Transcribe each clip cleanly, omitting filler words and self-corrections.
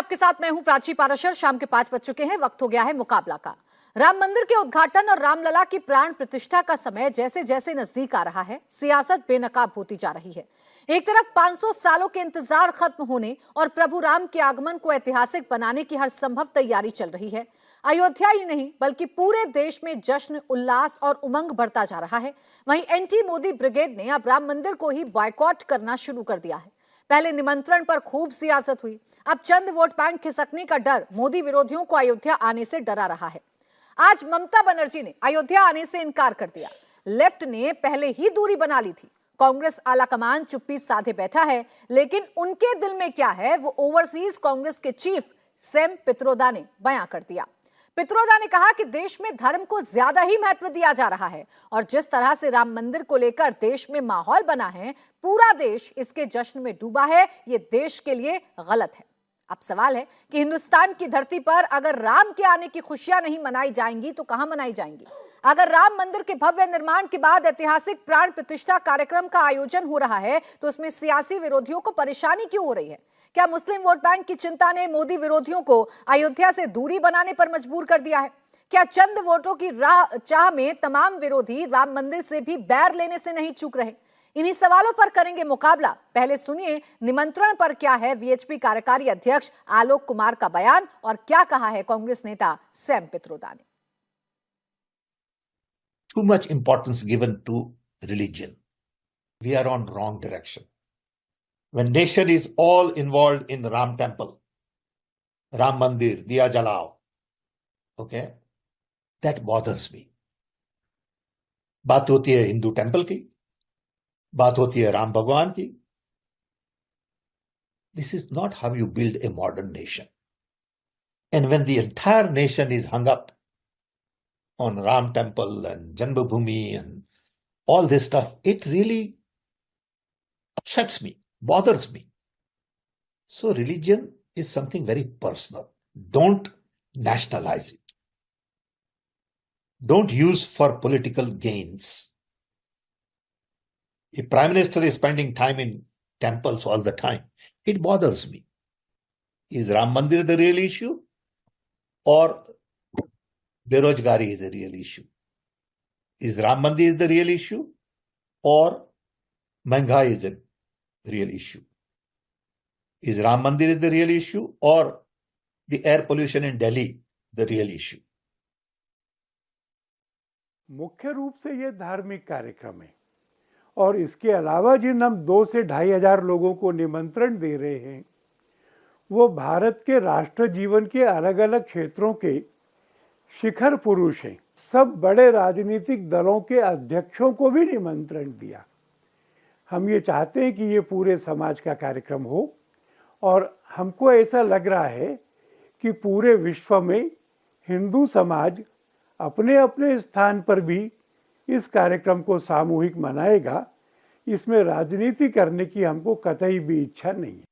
आपके साथ मैं हूं प्राची पाराशर। शाम के 5 बज चुके हैं, वक्त हो गया है मुकाबला का। राम मंदिर के उद्घाटन और रामलला की प्राण प्रतिष्ठा का समय जैसे जैसे नजदीक आ रहा है, सियासत बेनकाब होती जा रही है। एक तरफ 500 सालों के इंतजार खत्म होने और प्रभु राम के आगमन को ऐतिहासिक बनाने की हर संभव तैयारी चल रही है। अयोध्या ही नहीं बल्कि पूरे देश में जश्न, उल्लास और उमंग बढ़ता जा रहा है। वहीं एंटी मोदी ब्रिगेड ने अब राम मंदिर को ही बॉयकॉट करना शुरू कर दिया है। पहले निमंत्रण पर खूब सियासत हुई, अब चंद वोट बैंक खिसकने का डर मोदी विरोधियों को अयोध्या आने से डरा रहा है। आज ममता बनर्जी ने अयोध्या आने से इनकार कर दिया। लेफ्ट ने पहले ही दूरी बना ली थी। कांग्रेस आलाकमान चुप्पी साधे बैठा है, लेकिन उनके दिल में क्या है वो ओवरसीज कांग्रेस के चीफ सैम पित्रोदा ने बयां कर दिया। पित्रोदा ने कहा कि देश में धर्म को ज्यादा ही महत्व दिया जा रहा है और जिस तरह से राम मंदिर को लेकर देश में माहौल बना है, पूरा देश इसके जश्न में डूबा है, ये देश के लिए गलत है। अब सवाल है कि हिंदुस्तान की धरती पर अगर राम के आने की खुशियां नहीं मनाई जाएंगी तो कहां मनाई जाएंगी? अगर राम मंदिर के भव्य निर्माण के बाद ऐतिहासिक प्राण प्रतिष्ठा कार्यक्रम का आयोजन हो रहा है तो उसमें सियासी विरोधियों को परेशानी क्यों हो रही है? क्या मुस्लिम वोट बैंक की चिंता ने मोदी विरोधियों को अयोध्या से दूरी बनाने पर मजबूर कर दिया है? क्या चंद वोटों की चाह में तमाम विरोधी राम मंदिर से भी बैर लेने से नहीं चूक रहे? इन्हीं सवालों पर करेंगे मुकाबला। पहले सुनिए निमंत्रण पर क्या है वीएचपी कार्यकारी अध्यक्ष आलोक कुमार का बयान और क्या कहा है कांग्रेस नेता सैम पित्रोदा ने। Too much importance given to religion. We are on wrong direction. When nation is all involved in Ram temple, Ram Mandir, Diya Jalao, okay, that bothers me. बात होती है हिंदू टेम्पल की, बात होती है राम भगवान की. This is not how you build a modern nation. And when the entire nation is hung up on Ram temple and Janmabhoomi and all this stuff, it really upsets me, bothers me. So religion is something very personal. Don't nationalize it. Don't use for political gains. If Prime Minister is spending time in temples all the time, it bothers me. Is Ram Mandir the real issue? Or Berojgari is the real issue? Is Ram Mandir is the real issue? Or महंगाई is the real issue? Is Ram Mandir is the real issue? Or the air pollution in Delhi the real issue? मुख्य रूप से ये धार्मिक कार्यक्रम है और इसके अलावा जिन हम 2 से 2,500 लोगों को निमंत्रण दे रहे हैं वो भारत के राष्ट्र जीवन के अलग अलग क्षेत्रों के शिखर पुरुष हैं। सब बड़े राजनीतिक दलों के अध्यक्षों को भी निमंत्रण दिया। हम ये चाहते हैं कि ये पूरे समाज का कार्यक्रम हो और हमको ऐसा लग रहा है कि पूरे विश्व में हिंदू समाज अपने अपने स्थान पर भी इस कार्यक्रम को सामूहिक मनाएगा। इसमें राजनीति करने की हमको कतई भी इच्छा नहीं है।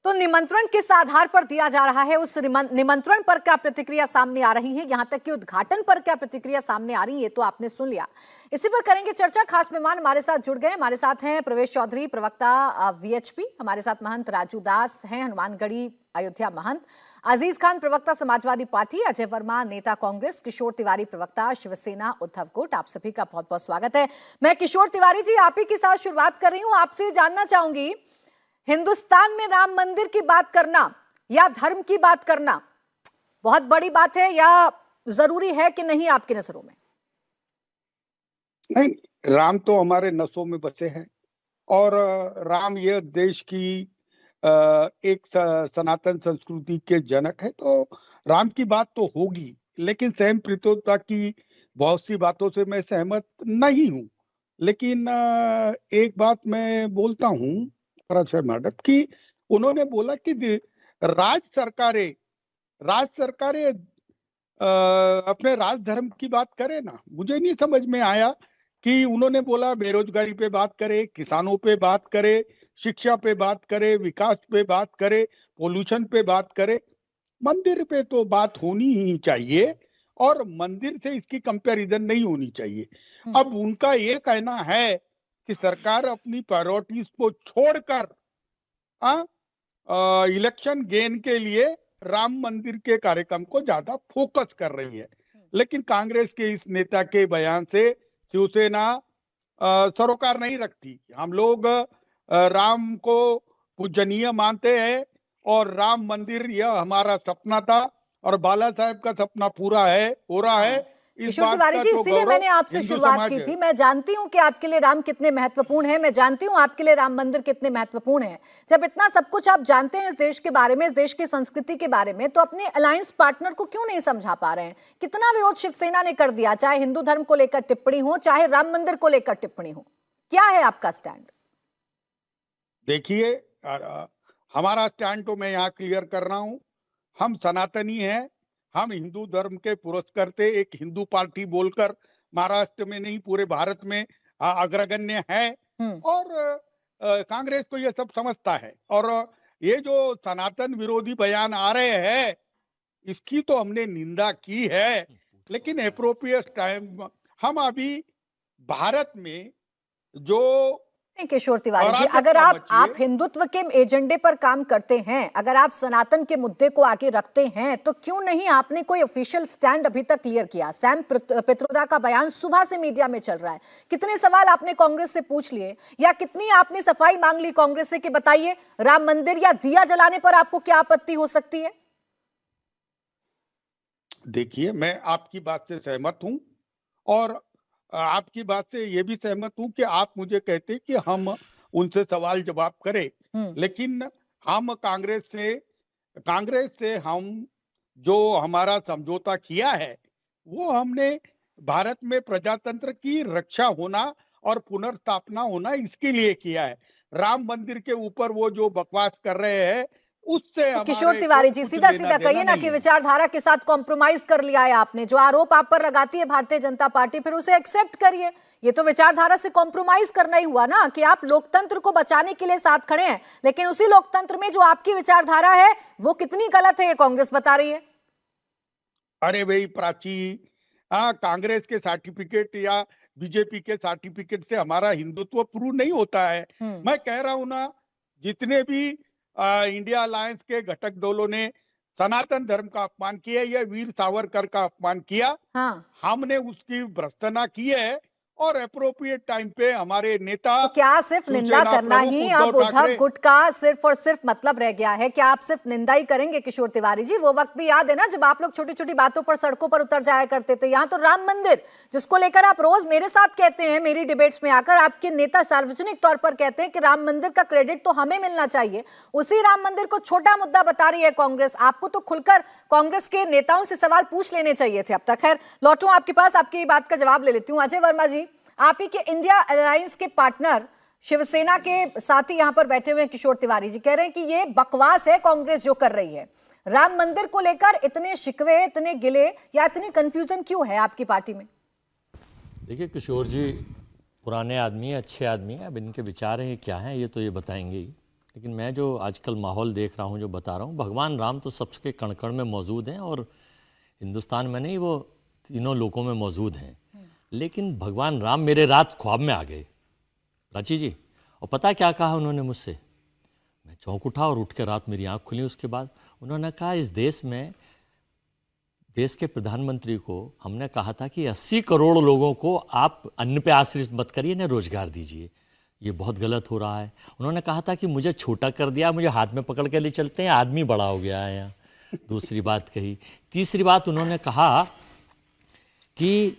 तो निमंत्रण किस आधार पर दिया जा रहा है, उस निमंत्रण पर क्या प्रतिक्रिया सामने आ रही है, यहां तक कि उद्घाटन पर क्या प्रतिक्रिया सामने आ रही है, तो आपने सुन लिया। इसी पर करेंगे चर्चा। खास मेहमान हमारे साथ जुड़ गए। हमारे साथ हैं प्रवेश चौधरी, प्रवक्ता वीएचपी, हमारे साथ महंत राजू दास हैं, हनुमानगढ़ी अयोध्या महंत, अजीज खान प्रवक्ता समाजवादी पार्टी, अजय वर्मा नेता कांग्रेस, किशोर तिवारी प्रवक्ता शिवसेना उद्धव गुट। आप सभी का बहुत बहुत स्वागत है। मैं किशोर तिवारी जी आप ही के साथ शुरुआत कर रही हूं। आपसे जानना चाहूंगी, हिंदुस्तान में राम मंदिर की बात करना या धर्म की बात करना बहुत बड़ी बात है या जरूरी है कि नहीं आपकी नजरों में? नहीं, राम तो हमारे नसों में बसे हैं और राम यह देश की एक सनातन संस्कृति के जनक है, तो राम की बात तो होगी। लेकिन सैम पित्रोदा की बहुत सी बातों से मैं सहमत नहीं हूं। लेकिन एक बात मैं बोलता हूं मैडम कि उन्होंने बोला कि राज्य सरकारें अपने राज धर्म की बात करे ना। मुझे नहीं समझ में आया कि उन्होंने बोला बेरोजगारी पे बात करे, किसानों पे बात करे, शिक्षा पे बात करे, विकास पे बात करे, पोल्यूशन पे बात करे। मंदिर पे तो बात होनी ही चाहिए और मंदिर से इसकी कंपैरिजन नहीं होनी चाहिए। अब उनका ये कहना है कि सरकार अपनी प्रायोरिटीज को छोड़कर इलेक्शन गेन के लिए राम मंदिर के कार्यक्रम को ज्यादा फोकस कर रही है। लेकिन कांग्रेस के इस नेता के बयान से शिवसेना सरोकार नहीं रखती। हम लोग राम को पूजनीय मानते हैं और राम मंदिर यह हमारा सपना था और बाला साहेब का सपना पूरा हो रहा है। इस किशोर बात तिवारी का जी, तो इसीलिए गौरव मैंने आपसे हिंदू शुरुआत समाज की है। थी। मैं जानती हूं कि आपके लिए राम कितने महत्वपूर्ण है, मैं जानती हूं आपके लिए राम मंदिर कितने महत्वपूर्ण है। जब इतना सब कुछ आप जानते हैं इस देश के बारे में, इस देश की संस्कृति के बारे में, तो अपने अलायंस पार्टनर को क्यों नहीं समझा पा रहे हैं? कितना विरोध शिवसेना ने कर दिया, चाहे हिंदू धर्म को लेकर टिप्पणी हो, चाहे राम मंदिर को लेकर टिप्पणी हो। क्या है आपका स्टैंड? देखिए, हमारा स्टैंड तो मैं यहाँ क्लियर कर रहा हूँ। हम सनातनी हैं, हम हिंदू धर्म के पुरस्कर्ते एक हिंदू पार्टी बोलकर महाराष्ट्र में नहीं पूरे भारत में अग्रगण्य है। और कांग्रेस को ये सब समझता है। और ये जो सनातन विरोधी बयान आ रहे हैं इसकी तो हमने निंदा की है, लेकिन एप्रोप्रिएट टाइम हम अभी भारत में जो किशोर तिवारी जी, अगर आप हिंदुत्व के एजेंडे पर काम करते हैं, अगर आप सनातन के मुद्दे को आगे रखते हैं, तो क्यों नहीं आपने कोई ऑफिशियल स्टैंड अभी तक क्लियर किया? सैम पित्रोदा का बयान सुबह से मीडिया में चल रहा है। कितने सवाल आपने कांग्रेस से पूछ लिए या कितनी आपने सफाई मांग ली कांग्रेस से कि बताइए राम मंदिर या दिया जलाने पर आपको क्या आपत्ति हो सकती है? देखिए, मैं आपकी बात से सहमत हूं और आपकी बात से ये भी सहमत हूं कि आप मुझे कहते कि हम उनसे सवाल जवाब करें, लेकिन हम कांग्रेस से हम जो हमारा समझौता किया है वो हमने भारत में प्रजातंत्र की रक्षा होना और पुनर्स्थापना होना इसके लिए किया है। राम मंदिर के ऊपर वो जो बकवास कर रहे हैं उससे किशोर तिवारी जी, सीधा सीधा कहिए ना कि विचारधारा के साथ कॉम्प्रोमाइज कर लिया है आपने। जो आरोप आप पर लगाती है भारतीय जनता पार्टी, फिर उसे एक्सेप्ट करिए। ये तो विचारधारा से कॉम्प्रोमाइज करना ही हुआ ना कि आप लोकतंत्र को बचाने के लिए साथ खड़े हैं, लेकिन उसी लोकतंत्र में जो आपकी विचारधारा है वो कितनी गलत है ये कांग्रेस बता रही है। अरे भाई प्राची, कांग्रेस के सर्टिफिकेट या बीजेपी के सर्टिफिकेट से हमारा हिंदुत्व प्रूव नहीं होता है। मैं कह रहा हूं ना, जितने भी इंडिया अलायंस के घटक दलों ने सनातन धर्म का अपमान किया या वीर सावरकर का अपमान किया, हमने उसकी भर्त्सना की है और एप्रोप्रिएट टाइम पे हमारे नेता तो क्या सिर्फ निंदा करना ही अब उद्धव गुट का सिर्फ और सिर्फ मतलब रह गया है? क्या आप सिर्फ निंदा ही करेंगे किशोर तिवारी जी? वो वक्त भी याद है ना जब आप लोग छोटी छोटी बातों पर सड़कों पर उतर जाया करते थे। यहाँ तो राम मंदिर, जिसको लेकर आप रोज मेरे साथ कहते हैं, मेरी डिबेट्स में आकर आपके नेता सार्वजनिक तौर पर कहते हैं कि राम मंदिर का क्रेडिट तो हमें मिलना चाहिए, उसी राम मंदिर को छोटा मुद्दा बता रही है कांग्रेस। आपको तो खुलकर कांग्रेस के नेताओं से सवाल पूछ लेने चाहिए थे अब तक। खैर, लौटूं आपके पास, आपकी बात का जवाब ले लेती हूँ। अजय वर्मा जी, आप ही के इंडिया अलायंस के पार्टनर शिवसेना के साथी यहां पर बैठे हुए हैं किशोर तिवारी जी, कह रहे हैं कि ये बकवास है कांग्रेस जो कर रही है। राम मंदिर को लेकर इतने शिकवे, इतने गिले या इतनी कंफ्यूजन क्यों है आपकी पार्टी में? देखिए किशोर जी पुराने आदमी, अच्छे आदमी हैं, अब इनके विचार हैं क्या हैं ये तो ये बताएंगे ही। लेकिन मैं जो आजकल माहौल देख रहा हूँ, जो बता रहा हूँ, भगवान राम तो सबके कण कण में मौजूद हैं और हिंदुस्तान में नहीं, वो तीनों लोकों में मौजूद हैं। लेकिन भगवान राम मेरे रात ख्वाब में आ गए प्राची जी, और पता क्या कहा उन्होंने मुझसे? मैं चौंक उठा और उठ के रात मेरी आंख खुली। उसके बाद उन्होंने कहा, इस देश में देश के प्रधानमंत्री को हमने कहा था कि 80 करोड़ लोगों को आप अन्न पे आश्रित मत करिए, ना रोजगार दीजिए, ये बहुत गलत हो रहा है। उन्होंने कहा था कि मुझे छोटा कर दिया, मुझे हाथ में पकड़ के ले चलते हैं, आदमी बड़ा हो गया है यहाँ। दूसरी बात कही। तीसरी बात उन्होंने कहा कि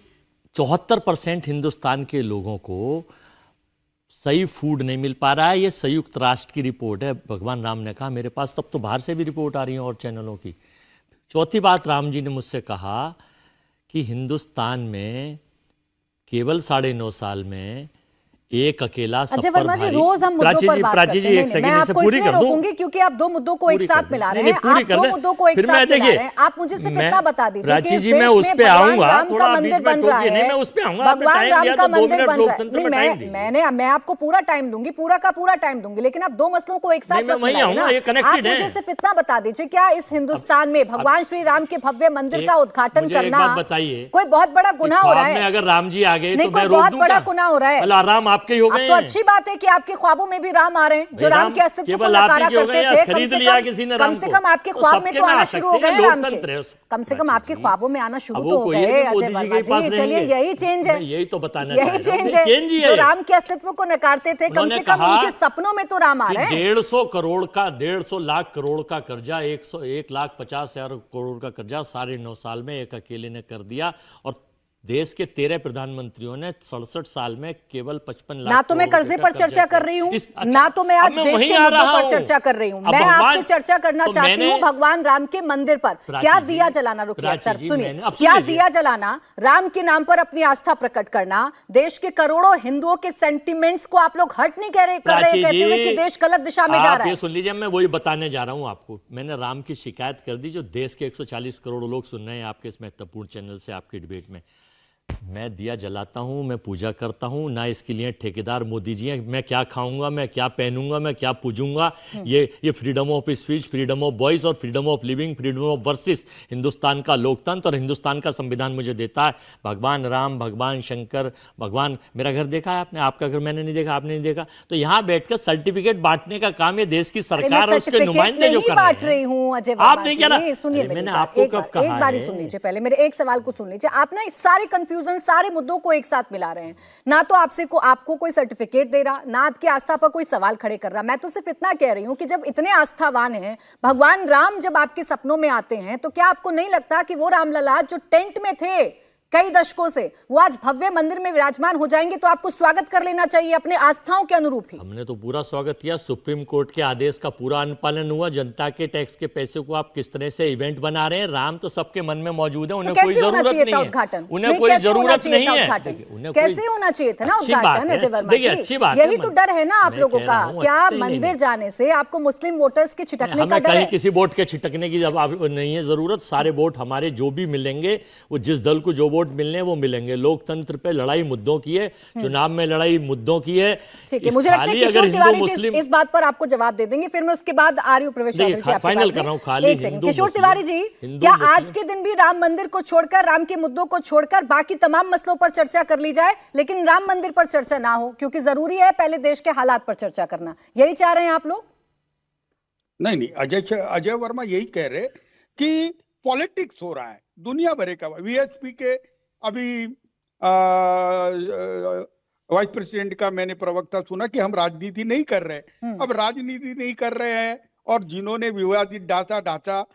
74% हिंदुस्तान के लोगों को सही फूड नहीं मिल पा रहा है। ये संयुक्त राष्ट्र की रिपोर्ट है, भगवान राम ने कहा मेरे पास। तब तो बाहर से भी रिपोर्ट आ रही है और चैनलों की। चौथी बात, राम जी ने मुझसे कहा कि हिंदुस्तान में केवल 9.5 साल में एक अकेला अजय वर्मा जी, रोज हम मुद्दों पर बात करते हैं। मैं आपको इसलिए रोकूंगी क्योंकि आप दो मुद्दों को एक साथ मिला रहे हैं। आप दो मुद्दों को एक साथ मिला रहे हैं। आप मुझे सिर्फ इतना बता दीजिए प्राची जी, मैं उस पे आऊंगा, थोड़ा मंदिर बन रहा है, मैं उस पे आऊंगा। भगवान राम का मंदिर बन रहा है। मैं आपको पूरा टाइम दूंगी, पूरा का पूरा टाइम दूंगी, लेकिन आप दो मसलों को एक साथ मत मिलाइए ना। आप मुझे सिर्फ इतना बता दीजिए, क्या इस हिंदुस्तान में भगवान श्री राम के भव्य मंदिर का उद्घाटन करना बताइए कोई बहुत बड़ा गुनाह हो रहा है? अगर राम जी आ गए तो मैं रोक दूंगा? बहुत बड़ा गुनाह हो रहा है। आराम आप आपके ही हो गए तो हैं। अच्छी बात है कि आपके ख्वाबों में भी राम आ रहे हैं, जो भाई राम के अस्तित्व को केवल आप ही नकारा के हो करते गए या थे। खरीद लिया किसी ने राम कम से को। कम आपके तो ख्वाब में सबके तो में आना आ शुरू हो सकते गए हैं, हैं राम लोकतंत्र के। है। कम से कम प्राची आपके जी, ख्वाबों में आना शुरू अब तो वो हो कोई है गए कि अजय मोदी जी वर्मा के पास जी। चलिए रहेंगे। यही चेंज है, मैं यही तो बताना यही चाह रहा हूं चेंज कि है। चेंज ही जो है। राम के अस्तित्व को नकारते थे, कम उन्होंने से कम कहा उनके सपनों में तो राम आ रहे हैं। 150 करोड़ का 150 लाख करोड़ का कर्जा 1,50,000 करोड़ का कर्जा 9.5 साल में एक अकेले ने कर दिया। और देश के 13 प्रधानमंत्रियों ने 67 साल में केवल 55 लाख ना तो मैं करोड़ कर्जे रुपए पर का चर्चा कर्जा कर रही हूँ, अच्छा, ना तो मैं अब आज देश वहीं के आ मुद्दों रहा पर हूं। चर्चा कर रही हूँ। अब मैं भगवान- आपसे चर्चा करना तो चाहती मैंने- हूँ भगवान राम के मंदिर पर प्राची क्या जी, दिया जलाना। रुकिए प्राची सर, जी, सुनिए, मैंने- अब क्या सुन लीजिए। दिया जलाना, राम के नाम पर अपनी आस्था प्रकट करना, देश के करोड़ों हिंदुओं के सेंटिमेंट्स को आप लोग हर्ट नहीं कर रहे प्राची कहते हुए कि जी, देश गलत दिशा में जा आप रहा ये है। सुन लीजिए, मैं वही बताने जा रहा हूं आपको। मैंने राम की शिकायत कर दी, जो देश के 140 करोड़ लोग सुन रहे हैं आपके इस महत्वपूर्ण चैनल से, आपकी डिबेट में। मैं दिया जलाता हूं, मैं पूजा करता हूं, ना इसके लिए ठेकेदार मोदी जी हैं। मैं क्या खाऊंगा, मैं क्या पहनूंगा, मैं क्या पूजूंगा, ये freedom of speech, freedom of voice और freedom of living, freedom of versus Hindustan का लोकतंत्र और हिंदुस्तान का संविधान मुझे देता है। भगवान राम, भगवान शंकर, भगवान, मेरा घर देखा है आपने? आपका घर मैंने नहीं देखा, आपने नहीं देखा। तो यहाँ बैठकर सर्टिफिकेट बांटने का काम ये देश की सरकार और उसके नुमाइंदे जो कर बांट रहे रही हैं। हूँ अजय आप वर्मा नहीं कह रहा। जी, सुनिए अरे मेरी मैंने बात, आपको एक कब बार- कहा एक बार ही है? सुन लीजिए, पहले मेरे एक सवाल को सुन लीजिए। आप ना इस सारे कंफ्यूजन, सारे मुद्दों को एक साथ मिला रहे हैं। ना तो आपको कोई सर्टिफिकेट दे रहा, ना आपकी आस्था पर कोई सवाल खड़े कर रहा। मैं तो सिर्फ इतना कह रही हूं कि जब इतने आस्थावान हैं, भगवान राम जब आपके सपनों में आते हैं, तो क्या आपको नहीं लगता कि वो रामलला जो टेंट में थे कई दशकों से, वो आज भव्य मंदिर में विराजमान हो जाएंगे, तो आपको स्वागत कर लेना चाहिए अपने आस्थाओं के अनुरूप ही। हमने तो पूरा स्वागत किया। सुप्रीम कोर्ट के आदेश का पूरा अनुपालन हुआ। जनता के टैक्स के पैसे को आप किस तरह से इवेंट बना रहे हैं। राम तो सबके मन में मौजूद है, उन्हें कोई जरूरत नहीं है। उन्हें कोई जरूरत नहीं है। कैसे होना चाहिए था ना उद्घाटन अजय वर्मा देखिए, जी? अच्छी बात यही है। तो डर है ना आप मैं लोगों कह का। रहा हूं, क्या नहीं, मंदिर नहीं। जाने से आपको मुस्लिम वोटर्स के छिटकने का हमें डर कहीं है? किसी वोट के छिटकने की जब नहीं है जरूरत। सारे वोट हमारे जो भी मिलेंगे, वो जिस दल को जो वोट मिलने हैं वो मिलेंगे। लोकतंत्र पे लड़ाई मुद्दों की है, चुनाव में लड़ाई मुद्दों की है। ठीक है, मुझे लगता है किशोर तिवारी जी इस बात पर आपको जवाब दे देंगे, फिर मैं उसके बाद आर्य प्रवेश चौधरी जी आपके फाइनल पास कर रहा हूं। में। खाली एक सेकंड, किशोर तिवारी जी, क्या आज के दिन भी राम मंदिर को छोड़कर, राम के मुद्दों को छोड़कर बाकी तमाम मसलों पर चर्चा कर ली जाए, लेकिन राम मंदिर पर चर्चा ना हो? क्योंकि जरूरी है पहले देश के हालात पर चर्चा करना। यही चाह रहे हैं आप लोग? नहीं, अजय वर्मा यही कह रहे कि पॉलिटिक्स हो रहा है दुनिया भर का। वीएचपी के अभी वाइस प्रेसिडेंट का मैंने प्रवक्ता सुना कि हम राजनीति नहीं कर रहे। अब राजनीति नहीं कर रहे हैं और जिन्होंने विवादित ढांचा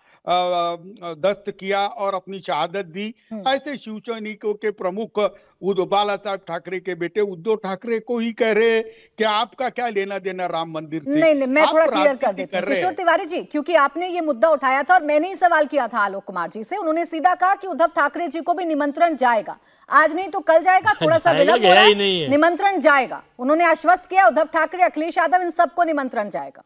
दस्त किया और अपनी शहादत दी, ऐसे शिवसैनिकों के प्रमुख बाला साहब ठाकरे के बेटे उद्धव ठाकरे को ही कह रहे कि आपका क्या लेना देना राम मंदिर से। नहीं, मैं थोड़ा क्लियर कर देती हूँ किशोर तिवारी जी, क्योंकि आपने ये मुद्दा उठाया था और मैंने ही सवाल किया था आलोक कुमार जी से। उन्होंने सीधा कहा कि उद्धव ठाकरे जी को भी निमंत्रण जाएगा, आज नहीं तो कल जाएगा, थोड़ा सा विलंब हो रहा है, निमंत्रण जाएगा। उन्होंने आश्वस्त किया उद्धव ठाकरे, अखिलेश यादव, इन सबको निमंत्रण जाएगा।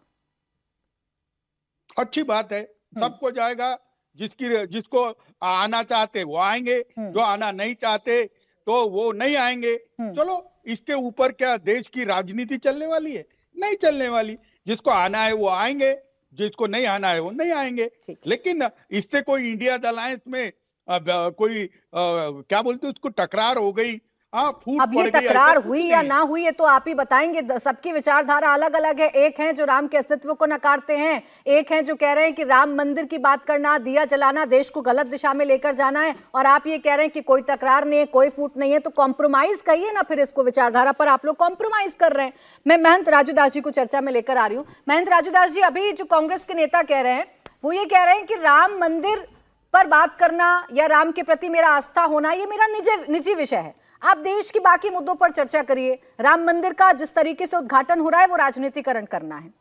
अच्छी बात है, सबको जाएगा। जिसको आना चाहते वो आएंगे, जो आना नहीं चाहते तो वो नहीं आएंगे। चलो, इसके ऊपर क्या देश की राजनीति चलने वाली है? नहीं चलने वाली। जिसको आना है वो आएंगे, जिसको नहीं आना है वो नहीं आएंगे। लेकिन इससे कोई इंडिया अलायंस में कोई क्या बोलते हैं उसको, टकरार हो गई, फूट अब ये पड़ गई, तकरार ऐसा कुछ हुई नहीं या है। ना हुई है तो आप ही बताएंगे। सबकी विचारधारा अलग अलग है। एक है जो राम के अस्तित्व को नकारते हैं, एक है जो कह रहे हैं कि राम मंदिर की बात करना, दिया जलाना देश को गलत दिशा में लेकर जाना है, और आप ये कह रहे हैं कि कोई तकरार नहीं है, कोई फूट नहीं है। तो कॉम्प्रोमाइज कहिए ना फिर इसको। विचारधारा पर आप लोग कॉम्प्रोमाइज कर रहे हैं। मैं महंत राजूदास जी को चर्चा में लेकर आ रही हूँ। महंत राजूदास जी, अभी जो कांग्रेस के नेता कह रहे हैं वो ये कह रहे हैं कि राम मंदिर पर बात करना या राम के प्रति मेरा आस्था होना ये मेरा निजी विषय है। आप देश की बाकी मुद्दों पर चर्चा करिए। राम मंदिर का जिस तरीके से उद्घाटन हो रहा है वो राजनीतिकरण करना है।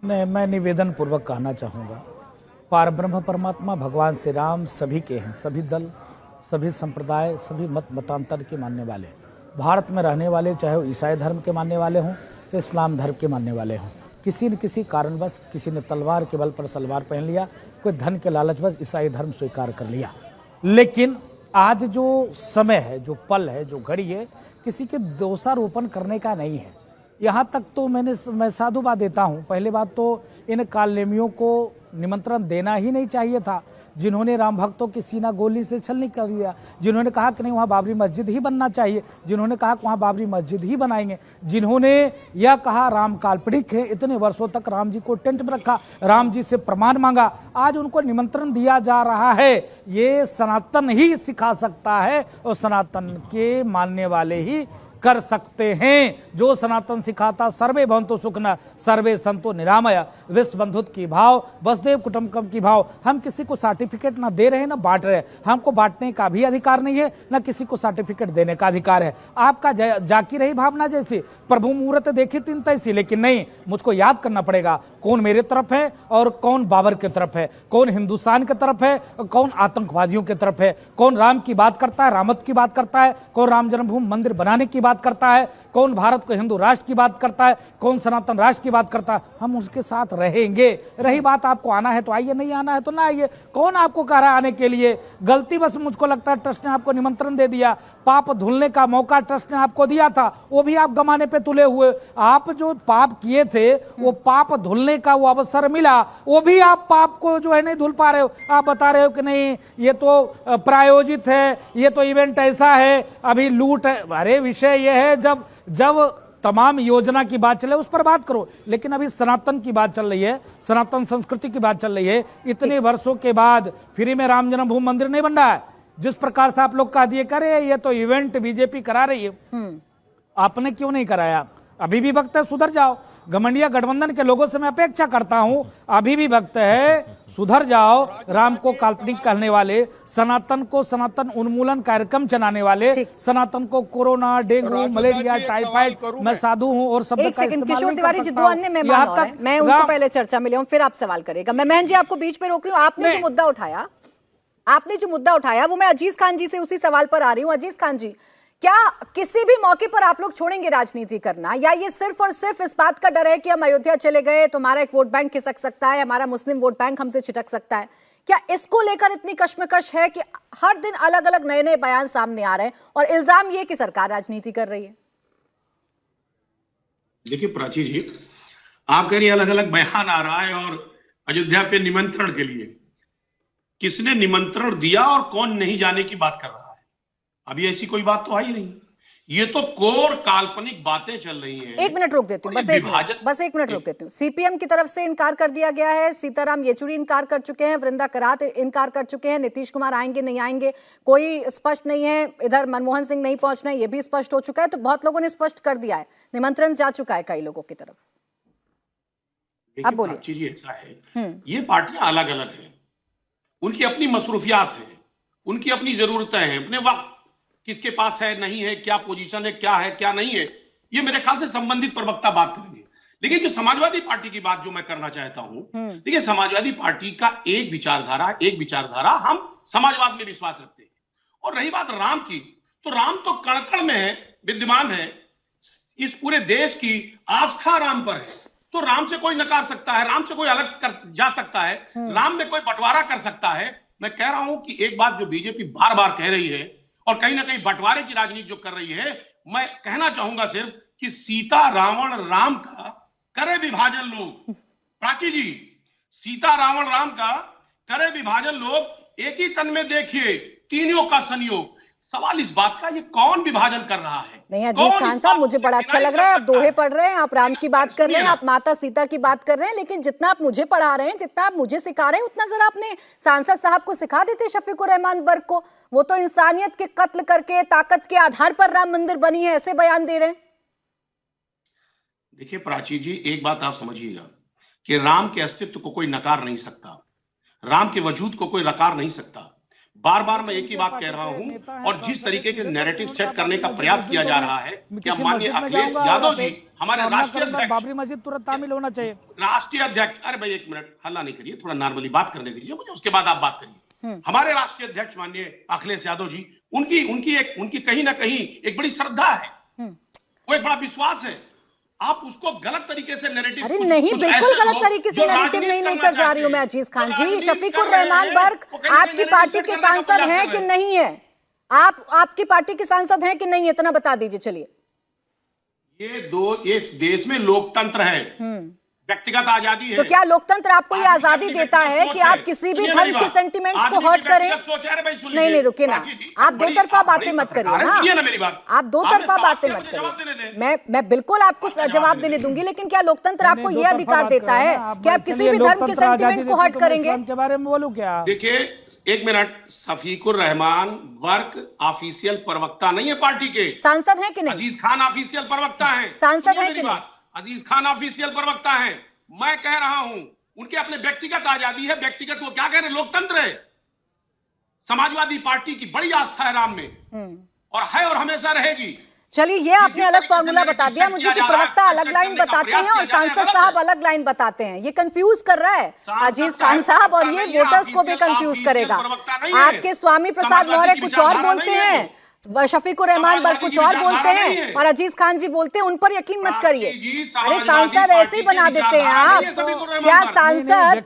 मैं निवेदन पूर्वक कहना चाहूँगा, पारब्रह्म परमात्मा भगवान श्री राम सभी के हैं, सभी दल, सभी संप्रदाय, सभी मतांतर के मानने वाले, भारत में रहने वाले, चाहे वो ईसाई धर्म के मानने वाले हों चाहे इस्लाम धर्म के मानने वाले हों। किसी न किसी कारणवश किसी ने तलवार के बल पर सलवार पहन लिया, कोई धन के लालचवश ईसाई धर्म स्वीकार कर लिया। लेकिन आज जो समय है, जो पल है, जो घड़ी है, किसी के दोषारोपण करने का नहीं है। यहाँ तक तो मैं साधुवाद देता हूँ। पहले बात तो इन कालनेमियों को निमंत्रण देना ही नहीं चाहिए था, जिन्होंने राम भक्तों की सीना गोली से छलनी कर दिया, जिन्होंने कहा कि नहीं वहाँ बाबरी मस्जिद ही बनना चाहिए, जिन्होंने कहा कि वहाँ बाबरी मस्जिद ही बनाएंगे, जिन्होंने यह कहा राम काल्पनिक है, इतने वर्षों तक राम जी को टेंट में रखा, राम जी से प्रमाण मांगा, आज उनको निमंत्रण दिया जा रहा है। ये सनातन ही सिखा सकता है और सनातन के मानने वाले ही कर सकते हैं। जो सनातन सिखाता सर्वे भवन्तु सुखिनः सर्वे सन्तु निरामया, विश्व बंधुत्व की भाव, वसुदेव कुटुंबकम की भाव। हम किसी को सर्टिफिकेट ना दे रहे हैं ना बांट रहे हैं, हमको बांटने का भी अधिकार नहीं है ना किसी को सर्टिफिकेट देने का अधिकार है। आपका जाकी रही भावना जैसी, प्रभु मुहूर्त देखी तीन तैसी, लेकिन नहीं, मुझको याद करना पड़ेगा कौन मेरे तरफ है और कौन बाबर की तरफ है, कौन हिंदुस्तान की तरफ है और कौन आतंकवादियों की तरफ है, कौन राम की बात करता है, रामत की बात करता है, कौन राम जन्मभूमि मंदिर बनाने की बात करता है, कौन भारत को हिंदू राष्ट्र की बात करता है, कौन सनातन राष्ट्र की बात करता है। हम उसके साथ रहेंगे। रही बात आपको आना है तो आइए, नहीं आना है तो ना आइए। कौन आपको कह रहा है आने के लिए? गलती बस मुझको लगता है ट्रस्ट ने आपको निमंत्रण दे दिया, पाप धुलने का मौका ट्रस्ट ने आपको दिया था, वो भी आप गमाने पे तुले हुए। आप जो पाप किए थे वो पाप धुलने का वो अवसर मिला, वो भी आप पाप को जो है नहीं धुल पा रहे हो। आप बता रहे हो कि नहीं ये तो प्रायोजित है, ये तो इवेंट ऐसा है, अभी लूट है। अरे विषय ये है जब तमाम योजना की बात चले उस पर बात करो, लेकिन अभी सनातन की बात चल रही है, सनातन संस्कृति की बात चल रही है। इतने वर्षों के बाद फ्री में राम जन्मभूमि मंदिर नहीं बन रहा है। जिस प्रकार से आप लोग कह दिए करे ये तो इवेंट बीजेपी करा रही है, आपने क्यों नहीं कराया? अभी भी वक्त है, सुधर जाओ। घमंडिया गठबंधन के लोगों से मैं अपेक्षा करता हूं, अभी भी वक्त है, सुधर जाओ। राम को काल्पनिक कहने वाले, सनातन को सनातन उन्मूलन कार्यक्रम चलाने वाले, सनातन को कोरोना, डेंगू, मलेरिया, टाइफाइड, मैं साधु हूं और शब्द एक का सेकंड, इस्तेमाल किशोर नहीं तिवारी कर जी, सकता दो हूं। अन्य मेहमान और हैं, मैं उनको पहले चर्चा में ले आऊं, फिर आप सवाल करेगा। मैं महन जी आपको बीच में रोक रही हूँ। आपने जो मुद्दा उठाया वो मैं अजीज खान जी से उसी सवाल पर आ रही हूँ। अजीज खान जी, क्या किसी भी मौके पर आप लोग छोड़ेंगे राजनीति करना, या ये सिर्फ और सिर्फ इस बात का डर है कि हम अयोध्या चले गए तो हमारा एक वोट बैंक खिसक सकता है, हमारा मुस्लिम वोट बैंक हमसे छिटक सकता है? क्या इसको लेकर इतनी कश्मकश है कि हर दिन अलग अलग नए नए बयान सामने आ रहे हैं और इल्जाम ये कि सरकार राजनीति कर रही है? देखिए प्राची जी, आप कह रही अलग अलग बयान आ रहा है और अयोध्या पे निमंत्रण के लिए किसने निमंत्रण दिया और कौन नहीं जाने की बात कर रहा है? अभी ऐसी कोई बात तो आई नहीं। ये तो कोर काल्पनिक बातें चल रही हैं। एक मिनट रोक देती हूँ, बस एक मिनट रोक देती हूँ। सीपीएम की तरफ से इनकार कर दिया गया है, सीताराम येचुरी इनकार कर चुके हैं, वृंदा करात इनकार कर चुके हैं, नीतीश कुमार आएंगे नहीं आएंगे कोई स्पष्ट नहीं है, इधर मनमोहन सिंह नहीं पहुंचना है ये भी स्पष्ट हो चुका है। तो बहुत लोगों ने स्पष्ट कर दिया है, निमंत्रण जा चुका है कई लोगों की तरफ। अब बोलिए। जी ऐसा है, ये पार्टियां अलग अलग हैं, उनकी अपनी मसरूफियात है, उनकी अपनी जरूरतें हैं, अपने वक्त किसके पास है नहीं है, क्या पोजीशन है, क्या नहीं है, ये मेरे ख्याल से संबंधित प्रवक्ता बात करेंगे। लेकिन जो समाजवादी पार्टी की बात जो मैं करना चाहता हूं, देखिए समाजवादी पार्टी का एक विचारधारा हम समाजवाद में विश्वास रखते हैं। और रही बात राम की, तो राम तो कण कण में है, विद्यमान है, इस पूरे देश की आस्था राम पर है। तो राम से कोई नकार सकता है, राम से कोई अलग कर जा सकता है, राम में कोई बंटवारा कर सकता है। मैं कह रहा हूं कि एक बात जो बीजेपी बार बार कह रही है और कहीं ना कहीं बंटवारे की राजनीति जो कर रही है, मैं कहना चाहूंगा सिर्फ कि सीता रावण राम का करे विभाजन लोग। प्राची जी, सीता रावण राम का करे विभाजन लोग, एक ही तन में देखिए तीनों का संयोग। सवाल इस बात का, ये कौन विभाजन कर रहा है? नहीं अजीज खान साहब, मुझे बड़ा अच्छा लग रहा है, आप दोहे पढ़ रहे हैं, आप राम की बात कर रहे हैं, आप माता सीता की बात कर रहे हैं, लेकिन जितना आप मुझे पढ़ा रहे हैं, जितना आप मुझे सिखा रहे हैं, उतना जरा अपने सांसद साहब को सिखा देते, शफीकुर रहमान बर्क को। वो तो इंसानियत के कत्ल करके ताकत के आधार पर राम मंदिर बनी है ऐसे बयान दे रहे हैं। देखिए प्राची जी, एक बात आप समझिएगा कि राम के अस्तित्व को कोई नकार नहीं सकता, राम के वजूद को कोई नकार नहीं सकता। बार बार मैं एक ही बात कह रहा हूं, और जिस तरीके के नैरेटिव सेट करने का प्रयास किया जा रहा है, क्या माननीय अखिलेश यादव जी हमारे राष्ट्रीय अध्यक्ष, बाबरी मस्जिद तुरंत तामील होना चाहिए, राष्ट्रीय अध्यक्ष, अरे भाई एक मिनट हल्ला नहीं करिए, थोड़ा नॉर्मली बात करने दीजिए मुझे, उसके बाद आप बात करिए। हमारे राष्ट्रीय अध्यक्ष माननीय अखिलेश यादव जी, उनकी कहीं ना कहीं एक बड़ी श्रद्धा है, वो एक बड़ा विश्वास है। आप उसको गलत तरीके से नैरेटिव, अरे नहीं, बिल्कुल गलत तरीके से नैरेटिव नहीं लेकर जा रही हूं मैं अजीज खान जी। शफीकुर रहमान बर्क आपकी पार्टी के सांसद हैं कि नहीं है? आपकी पार्टी के सांसद हैं कि नहीं, इतना बता दीजिए। चलिए, ये इस देश में लोकतंत्र है, व्यक्तिगत आजादी है। तो क्या लोकतंत्र आपको ये आजादी देता है कि आप किसी भी धर्म के सेंटिमेंट्स को हर्ट करें? नहीं, रुकिए ना, आप दो तरफा बातें मत करिए ना, मेरी बात आप दो तरफा बातें मत करिए। मैं बिल्कुल आपको जवाब देने दूंगी, लेकिन क्या लोकतंत्र आपको ये अधिकार देता है कि आप किसी भी धर्म के सेंटिमेंट को हर्ट करेंगे? के बारे में बोलूं क्या? देखिए, एक minute, Shafiqur Rahman work official प्रवक्ता नहीं है पार्टी के। सांसद हैं कि नहीं? अजीज खान ऑफिशियल प्रवक्ता है। सांसद हैं कि नहीं? अजीज खान ऑफिशियल प्रवक्ता है। मैं कह रहा हूं उनके अपने व्यक्तिगत आजादी है। व्यक्तिगत वो क्या कह रहे हैं, लोकतंत्र है। समाजवादी पार्टी की बड़ी आस्था है राम में, और हमेशा रहेगी। चलिए, ये आपने अलग फॉर्मूला बता दिया मुझे कि प्रवक्ता अलग लाइन बताते हैं और सांसद साहब अलग लाइन बताते हैं। ये कंफ्यूज कर रहा है अजीज खान साहब, और ये वोटर्स को भी कंफ्यूज करेगा। आपके स्वामी प्रसाद मौर्य कुछ और बोलते हैं, शफीकुर रहमान बल कुछ और बोलते हैं, और अजीज खान जी बोलते हैं। उन पर यकीन मत करिए। अरे सांसद ऐसे ही बना देते हैं आप।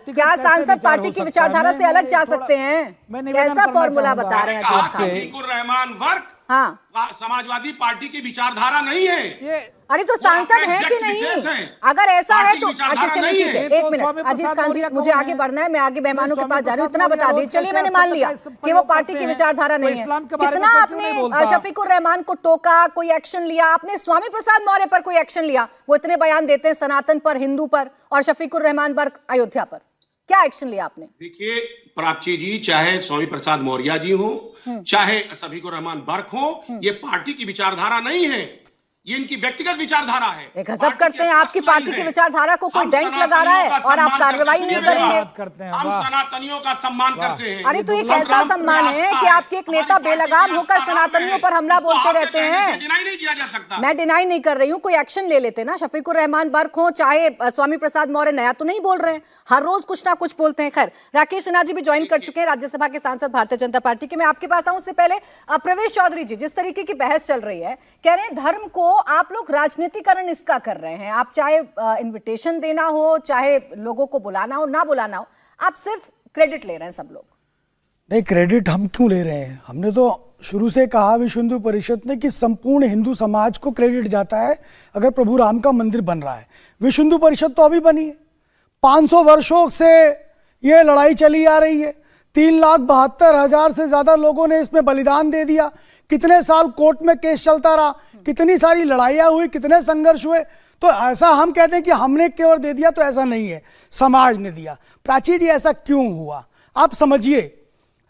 क्या सांसद पार्टी की विचारधारा से अलग जा सकते हैं? कैसा फॉर्मूला बता रहे हैं अजीज खान जी? शफीकुर रहमान वर्क हाँ, समाजवादी पार्टी की विचारधारा नहीं है। अरे तो सांसद है कि नहीं? अगर ऐसा है तो अच्छा, चलिए ठीक है, एक मिनट अजीज खान जी, मुझे आगे बढ़ना है, मैं आगे मेहमानों के पास जा रही हूँ। इतना बता दीजिए, चलिए मैंने मान लिया कि वो पार्टी की विचारधारा नहीं है। कितना आपने शफीकुर रहमान को टोका, कोई एक्शन लिया? आपने स्वामी प्रसाद मौर्य पर कोई एक्शन लिया? वो इतने बयान देते हैं सनातन पर, हिंदू पर, और शफीकुर रहमान पर अयोध्या पर, क्या एक्शन लिया आपने? देखिए प्राची जी, चाहे स्वामी प्रसाद मौर्य जी हो, चाहे शफीकुर रहमान बर्क हो, ये पार्टी की विचारधारा नहीं है, ये इनकी व्यक्तिगत विचारधारा है। एक गजब करते हैं, आपकी पार्टी की विचारधारा को कोई डेंट लगा रहा है और आप कार्रवाई नहीं करेंगे। हम सनातनियों का सम्मान करते हैं। अरे तो ये कैसा सम्मान है कि आपके एक नेता बेलगाम होकर सनातनियों पर हमला बोलते रहते हैं? डिनाई नहीं किया जा सकता। मैं डिनाई नहीं कर रही हूँ, कोई एक्शन ले लेते ना। शफीकुर रहमान बर्क हो चाहे स्वामी प्रसाद मौर्य, नया तो नहीं बोल रहे हैं, हर रोज कुछ ना कुछ बोलते हैं। खैर, राकेश सिन्हा जी भी ज्वाइन कर चुके हैं, राज्यसभा के सांसद भारतीय जनता पार्टी के। मैं आपके पास आऊं उससे पहले प्रवेश चौधरी जी, जिस तरीके की बहस चल रही है, कह रहे हैं धर्म को आप लोग राजनीतिकरण इसका कर रहे हैं। आप चाहे इनविटेशन देना हो, चाहे लोगों को बुलाना हो, ना बुलाना हो, आप सिर्फ क्रेडिट ले रहे हैं सब लोग। नहीं, क्रेडिट हम क्यों ले रहे हैं? हमने तो शुरू से कहा विश्व हिंदू परिषद ने कि संपूर्ण हिंदू समाज को क्रेडिट जाता है अगर प्रभु राम का मंदिर बन रहा है। विश्व हिंदू परिषद तो अभी बनी है, 500 वर्षों से ये लड़ाई चली आ रही है। 3,72,000 से ज्यादा लोगों ने इसमें बलिदान दे दिया। कितने साल कोर्ट में केस चलता रहा, कितनी सारी लड़ाइयाँ हुई, कितने संघर्ष हुए। तो ऐसा हम कहते हैं कि हमने केवल दे दिया, तो ऐसा नहीं है, समाज ने दिया। प्राची जी, ऐसा क्यों हुआ? आप समझिए,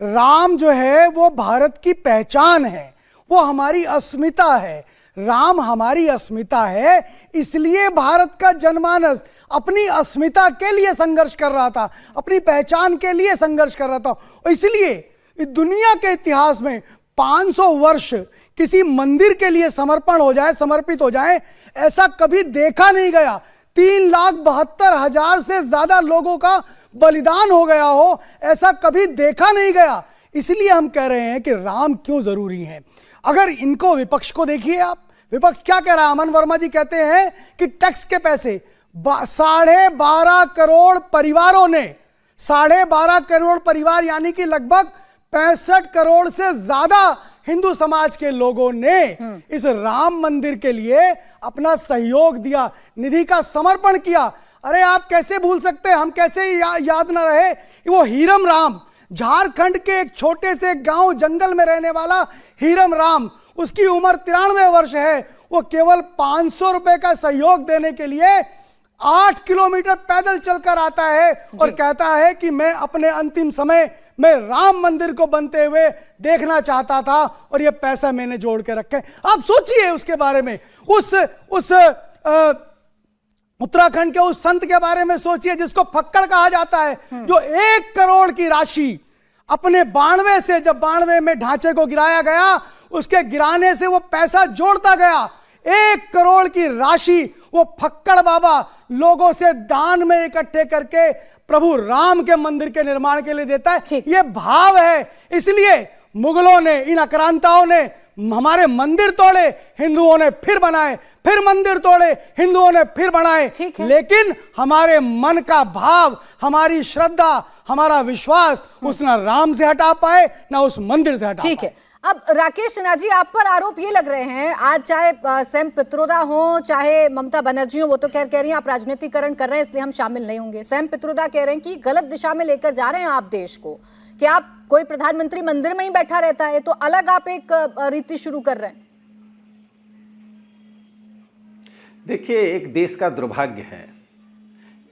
राम जो है वो भारत की पहचान है, वो हमारी अस्मिता है। राम हमारी अस्मिता है, इसलिए भारत का जनमानस अपनी अस्मिता के लिए संघर्ष कर रहा था, अपनी पहचान के लिए संघर्ष कर रहा था। और इसलिए इस दुनिया के इतिहास में 500 वर्ष किसी मंदिर के लिए समर्पण हो जाए, समर्पित हो जाए, ऐसा कभी देखा नहीं गया। 3,72,000 से ज्यादा लोगों का बलिदान हो गया हो, ऐसा कभी देखा नहीं गया। इसलिए हम कह रहे हैं कि राम क्यों जरूरी है। अगर इनको, विपक्ष को देखिए आप, विपक्ष क्या कह रहा है? अमन वर्मा जी कहते हैं कि टैक्स के पैसे 12.5 करोड़ परिवारों ने, 12.5 करोड़ परिवार यानी कि लगभग 65 करोड़ से ज्यादा हिंदू समाज के लोगों ने इस राम मंदिर के लिए अपना सहयोग दिया, निधि का समर्पण किया। अरे आप कैसे भूल सकते हैं, हम कैसे याद ना रहे वो हीरम राम, झारखंड के एक छोटे से गांव जंगल में रहने वाला हीरम राम, उसकी उम्र 93 वर्ष है। वो केवल 500 रुपए का सहयोग देने के लिए 8 किलोमीटर पैदल चलकर आता है और कहता है कि मैं अपने अंतिम समय में राम मंदिर को बनते हुए देखना चाहता था और ये पैसा मैंने जोड़ के रखे। आप सोचिए उसके बारे में, उस उत्तराखंड के उस संत के बारे में सोचिए जिसको फक्कड़ कहा जाता है, जो 1 करोड़ की राशि अपने 92 से, जब 92 में ढांचे को गिराया गया, उसके गिराने से वो पैसा जोड़ता गया। 1 करोड़ की राशि वो फक्कड़ बाबा लोगों से दान में इकट्ठे करके प्रभु राम के मंदिर के निर्माण के लिए देता है। ये भाव है। इसलिए मुगलों ने, इन आक्रांताओं ने हमारे मंदिर तोड़े, हिंदुओं ने फिर बनाए, फिर मंदिर तोड़े, हिंदुओं ने फिर बनाए, लेकिन हमारे मन का भाव, हमारी श्रद्धा, हमारा विश्वास उस ना राम से हटा पाए, ना उस मंदिर से हटा पाए। ठीक है, अब राकेश सिन्हा जी, आप पर आरोप ये लग रहे हैं, आज चाहे सैम पित्रोदा हो चाहे ममता बनर्जी हो, वो तो कह रही हैं आप राजनीतिकरण कर रहे हैं इसलिए हम शामिल नहीं होंगे। सैम पित्रोदा कह रहे हैं कि गलत दिशा में लेकर जा रहे हैं आप देश को, कि आप कोई प्रधानमंत्री मंदिर में ही बैठा रहता है तो अलग आप एक रीति शुरू कर रहे हैं। देखिए, एक देश का दुर्भाग्य है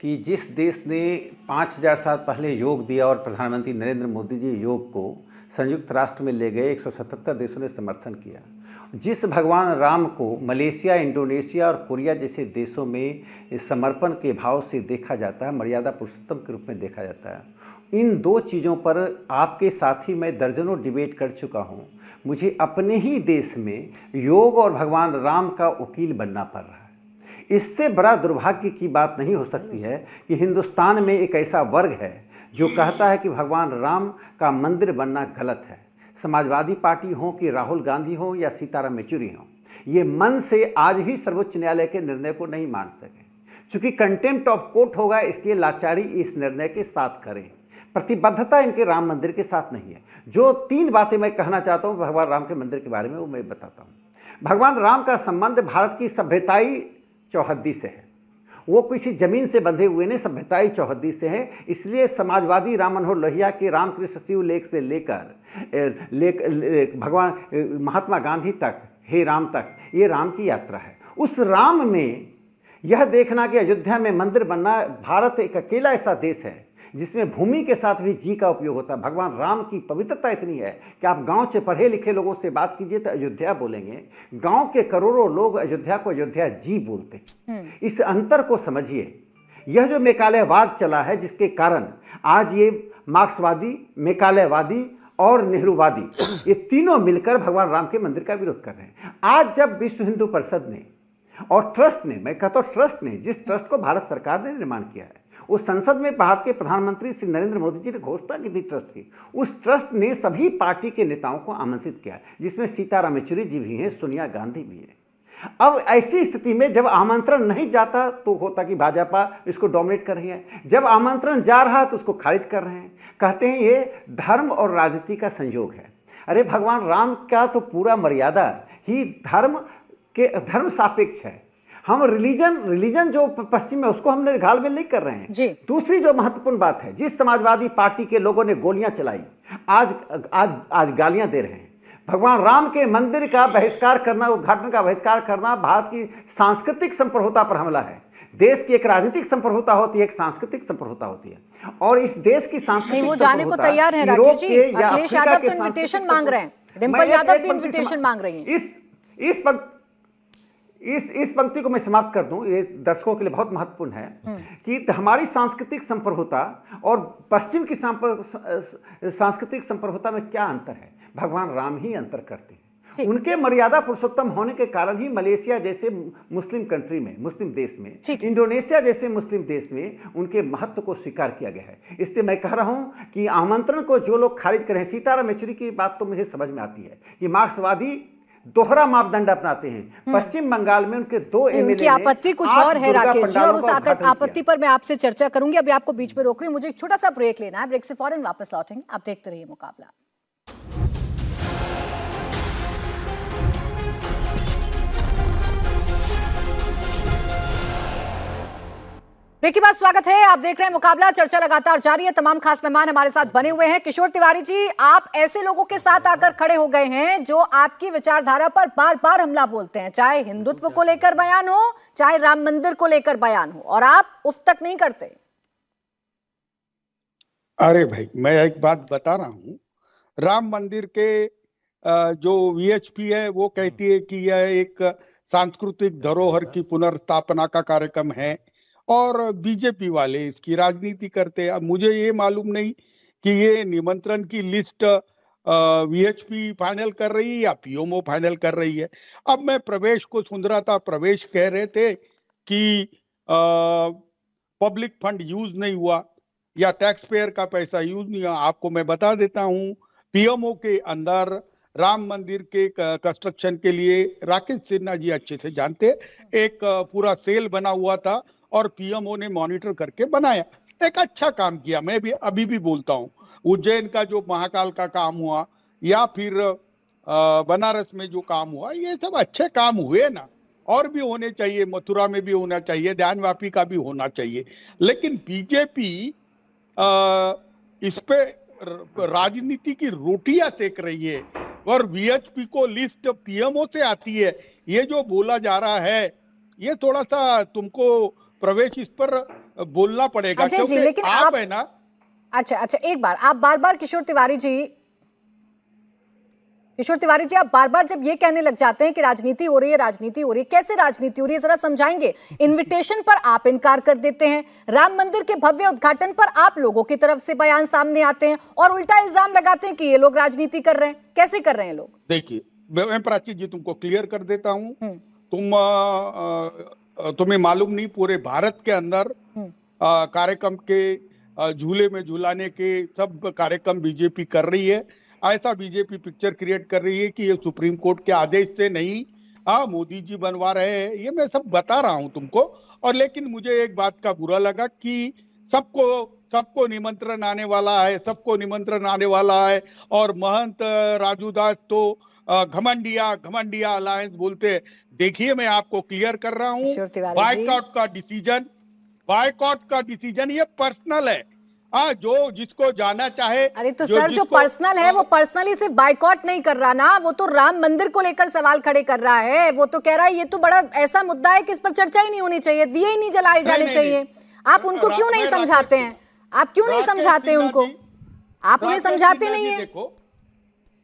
कि जिस देश ने 5000 साल पहले योग दिया और प्रधानमंत्री नरेंद्र मोदी जी योग को संयुक्त राष्ट्र में ले गए, 177 देशों ने समर्थन किया। जिस भगवान राम को मलेशिया, इंडोनेशिया और कोरिया जैसे देशों में समर्पण के भाव से देखा जाता है, मर्यादा पुरुषोत्तम के रूप में देखा जाता है, इन दो चीज़ों पर आपके साथ ही मैं दर्जनों डिबेट कर चुका हूँ। मुझे अपने ही देश में योग और भगवान राम का वकील बनना पड़ रहा है। इससे बड़ा दुर्भाग्य की बात नहीं हो सकती है कि हिंदुस्तान में एक ऐसा वर्ग है जो कहता है कि भगवान राम का मंदिर बनना गलत है। समाजवादी पार्टी हो कि राहुल गांधी हो या सीताराम येचुरी हो, ये मन से आज भी सर्वोच्च न्यायालय के निर्णय को नहीं मान सके। चूंकि कंटेम्प्ट ऑफ कोर्ट होगा, इसलिए लाचारी इस निर्णय के साथ करें। प्रतिबद्धता इनके राम मंदिर के साथ नहीं है। जो 3 बातें मैं कहना चाहता हूं भगवान राम के मंदिर के बारे में, वो मैं बताता हूं। भगवान राम का संबंध भारत की सभ्यताई चौहद्दी से है। वो किसी जमीन से बंधे हुए नहीं, सभ्यताई चौहद्दी से है। इसलिए समाजवादी राम मनोहर लोहिया के रामकृष्ण शिव लेख से लेकर भगवान महात्मा गांधी तक, हे राम तक, ये राम की यात्रा है। उस राम में यह देखना कि अयोध्या में मंदिर बनना, भारत एक अकेला ऐसा देश है जिसमें भूमि के साथ भी जी का उपयोग होता है। भगवान राम की पवित्रता इतनी है कि आप गांव से पढ़े लिखे लोगों से बात कीजिए तो अयोध्या बोलेंगे। गांव के करोड़ों लोग अयोध्या को अयोध्या जी बोलते हैं। इस अंतर को समझिए। यह जो मेकालेवाद चला है, जिसके कारण आज ये मार्क्सवादी, मेकालेवादी और नेहरूवादी, ये तीनों मिलकर भगवान राम के मंदिर का विरोध कर रहे हैं। आज जब विश्व हिंदू परिषद ने और ट्रस्ट ने, मैं कहता हूं ट्रस्ट ने, जिस ट्रस्ट को भारत सरकार ने निर्माण किया है, उस संसद में भारत के प्रधानमंत्री श्री नरेंद्र मोदी जी ने घोषणा की थी ट्रस्ट की, उस ट्रस्ट ने सभी पार्टी के नेताओं को आमंत्रित किया, जिसमें सीताराम येचुरी जी भी हैं, सोनिया गांधी भी है। अब ऐसी स्थिति में जब आमंत्रण नहीं जाता तो होता कि भाजपा इसको डोमिनेट कर रही है, जब आमंत्रण जा रहा है तो उसको खारिज कर रहे हैं, कहते हैं ये धर्म और राजनीति का संयोग है। अरे भगवान राम का तो पूरा मर्यादा ही धर्म सापेक्ष है। हम रिलीजन जो पश्चिम में, उसको हमने घालमेल नहीं कर रहे हैं। दूसरी जो महत्वपूर्ण बात है, जिस समाजवादी पार्टी के लोगों ने गोलियां चलाई, आज गालियां दे रहे हैं। भगवान राम के मंदिर का बहिष्कार करना, उद्घाटन का बहिष्कार करना भारत की सांस्कृतिक संप्रभुता पर हमला है। देश की एक राजनीतिक संप्रभुता होती है, एक सांस्कृतिक संप्रभुता होती है, और इस देश की सांस्कृतिक वो जाने को तैयार है राकेश जी। अखिलेश यादव तो इन्विटेशन मांग रहे हैं, डिंपल यादव भी इन्विटेशन मांग रही हैं। इस पंक्ति को मैं समाप्त कर दूं, ये दर्शकों के लिए बहुत महत्वपूर्ण है कि हमारी सांस्कृतिक संप्रभुता और पश्चिम की सांस्कृतिक संप्रभुता में क्या अंतर है। भगवान राम ही अंतर करते हैं। उनके मर्यादा पुरुषोत्तम होने के कारण ही मलेशिया जैसे मुस्लिम कंट्री में, मुस्लिम देश में, इंडोनेशिया जैसे मुस्लिम देश में उनके महत्व को स्वीकार किया गया है। इसलिए मैं कह रहा हूं कि आमंत्रण को जो लोग खारिज करें, सीताराम येचुरी की बात तो मुझे समझ में आती है कि मार्क्सवादी दोहरा मापदंड अपनाते हैं। पश्चिम बंगाल में उनके 2 एमएलए, उनकी आपत्ति कुछ और है राकेश जी, और उस आपत्ति पर मैं आपसे चर्चा करूंगी। अभी आपको बीच में रोक रही हूं, मुझे एक छोटा सा ब्रेक लेना है, ब्रेक से फौरन वापस लौटेंगे। आप देखते रहिए मुकाबला। ब्रेक के बाद स्वागत है, आप देख रहे हैं मुकाबला। चर्चा लगातार जारी है, तमाम खास मेहमान हमारे साथ बने हुए हैं। किशोर तिवारी जी, आप ऐसे लोगों के साथ आकर खड़े हो गए हैं जो आपकी विचारधारा पर बार बार हमला बोलते हैं, चाहे हिंदुत्व को लेकर बयान हो, चाहे राम मंदिर को लेकर बयान हो, और आप उफ तक नहीं करते। अरे भाई, मैं एक बात बता रहा हूं, राम मंदिर के जो वीएचपी है वो कहती है कि यह एक सांस्कृतिक धरोहर की पुनर्स्थापना का कार्यक्रम है, और बीजेपी वाले इसकी राजनीति करते हैं। अब मुझे ये मालूम नहीं कि ये निमंत्रण की लिस्ट वीएचपी फाइनल कर रही है या पीएमओ फाइनल कर रही है। अब मैं प्रवेश को सुन रहा था, प्रवेश कह रहे थे कि पब्लिक फंड यूज नहीं हुआ या टैक्स पेयर का पैसा यूज नहीं हुआ। आपको मैं बता देता हूं, पीएमओ के अंदर राम मंदिर के कंस्ट्रक्शन के लिए राकेश सिन्हा जी अच्छे से जानते, एक पूरा सेल बना हुआ था और पीएमओ ने मॉनिटर करके बनाया, एक अच्छा काम किया। मैं भी अभी भी बोलता हूं, उज्जैन का जो महाकाल का काम हुआ या फिर बनारस में जो काम हुआ, ये सब अच्छे काम हुए ना, और भी होने चाहिए, मथुरा में भी होना चाहिए, ध्यानवापी का भी होना चाहिए। लेकिन बीजेपी इस पे राजनीति की रोटियां सेक रही है और वीएचपी को लिस्ट पीएमओ से आती है। ये जो बोला जा रहा है, ये थोड़ा सा तुमको प्रवेश इस पर बोलना पड़ेगा, अजय जी, क्योंकि लेकिन आप है ना। अच्छा, एक बार आप बार किशोर तिवारी जी आप बार जब ये कहने लग जाते हैं कि राजनीति हो रही है, कैसे राजनीति हो रही है, जरा समझाएंगे। इनविटेशन पर आप इनकार कर देते हैं, राम मंदिर के भव्य उद्घाटन पर आप लोगों की तरफ से बयान सामने आते हैं और उल्टा इल्जाम लगाते हैं कि ये लोग राजनीति कर रहे हैं। कैसे कर रहे हैं लोग? देखिए, मैं प्राची जी तुमको क्लियर कर देता हूँ। तुम्हें मालूम नहीं, पूरे भारत के अंदर कार्यक्रम के झूले में झूलाने के सब कार्यक्रम बीजेपी कर रही है। ऐसा बीजेपी पिक्चर क्रिएट कर रही है कि ये सुप्रीम कोर्ट के आदेश से नहीं, मोदी जी बनवा रहे हैं, ये मैं सब बता रहा हूं तुमको। और लेकिन मुझे एक बात का बुरा लगा कि सबको निमंत्रण आने वाला है, और महंत राजूदास तो घमंडिया अलायंस बोलते हैं। देखिए, मैं आपको क्लियर कर रहा हूँ, बायकॉट का डिसीजन ये पर्सनल है। जो जिसको जाना चाहे। अरे तो सर, जो पर्सनल है वो पर्सनली सिर्फ बायकॉट नहीं कर रहा ना, वो तो राम मंदिर को लेकर सवाल खड़े कर रहा है। वो तो कह रहा है ये तो बड़ा ऐसा मुद्दा है कि इस पर चर्चा ही नहीं होनी चाहिए, दिए ही नहीं जलाए जाने चाहिए। आप उनको क्यों नहीं समझाते हैं? आप क्यों नहीं समझाते उनको? आप उन्हें समझाते नहीं है। देखो,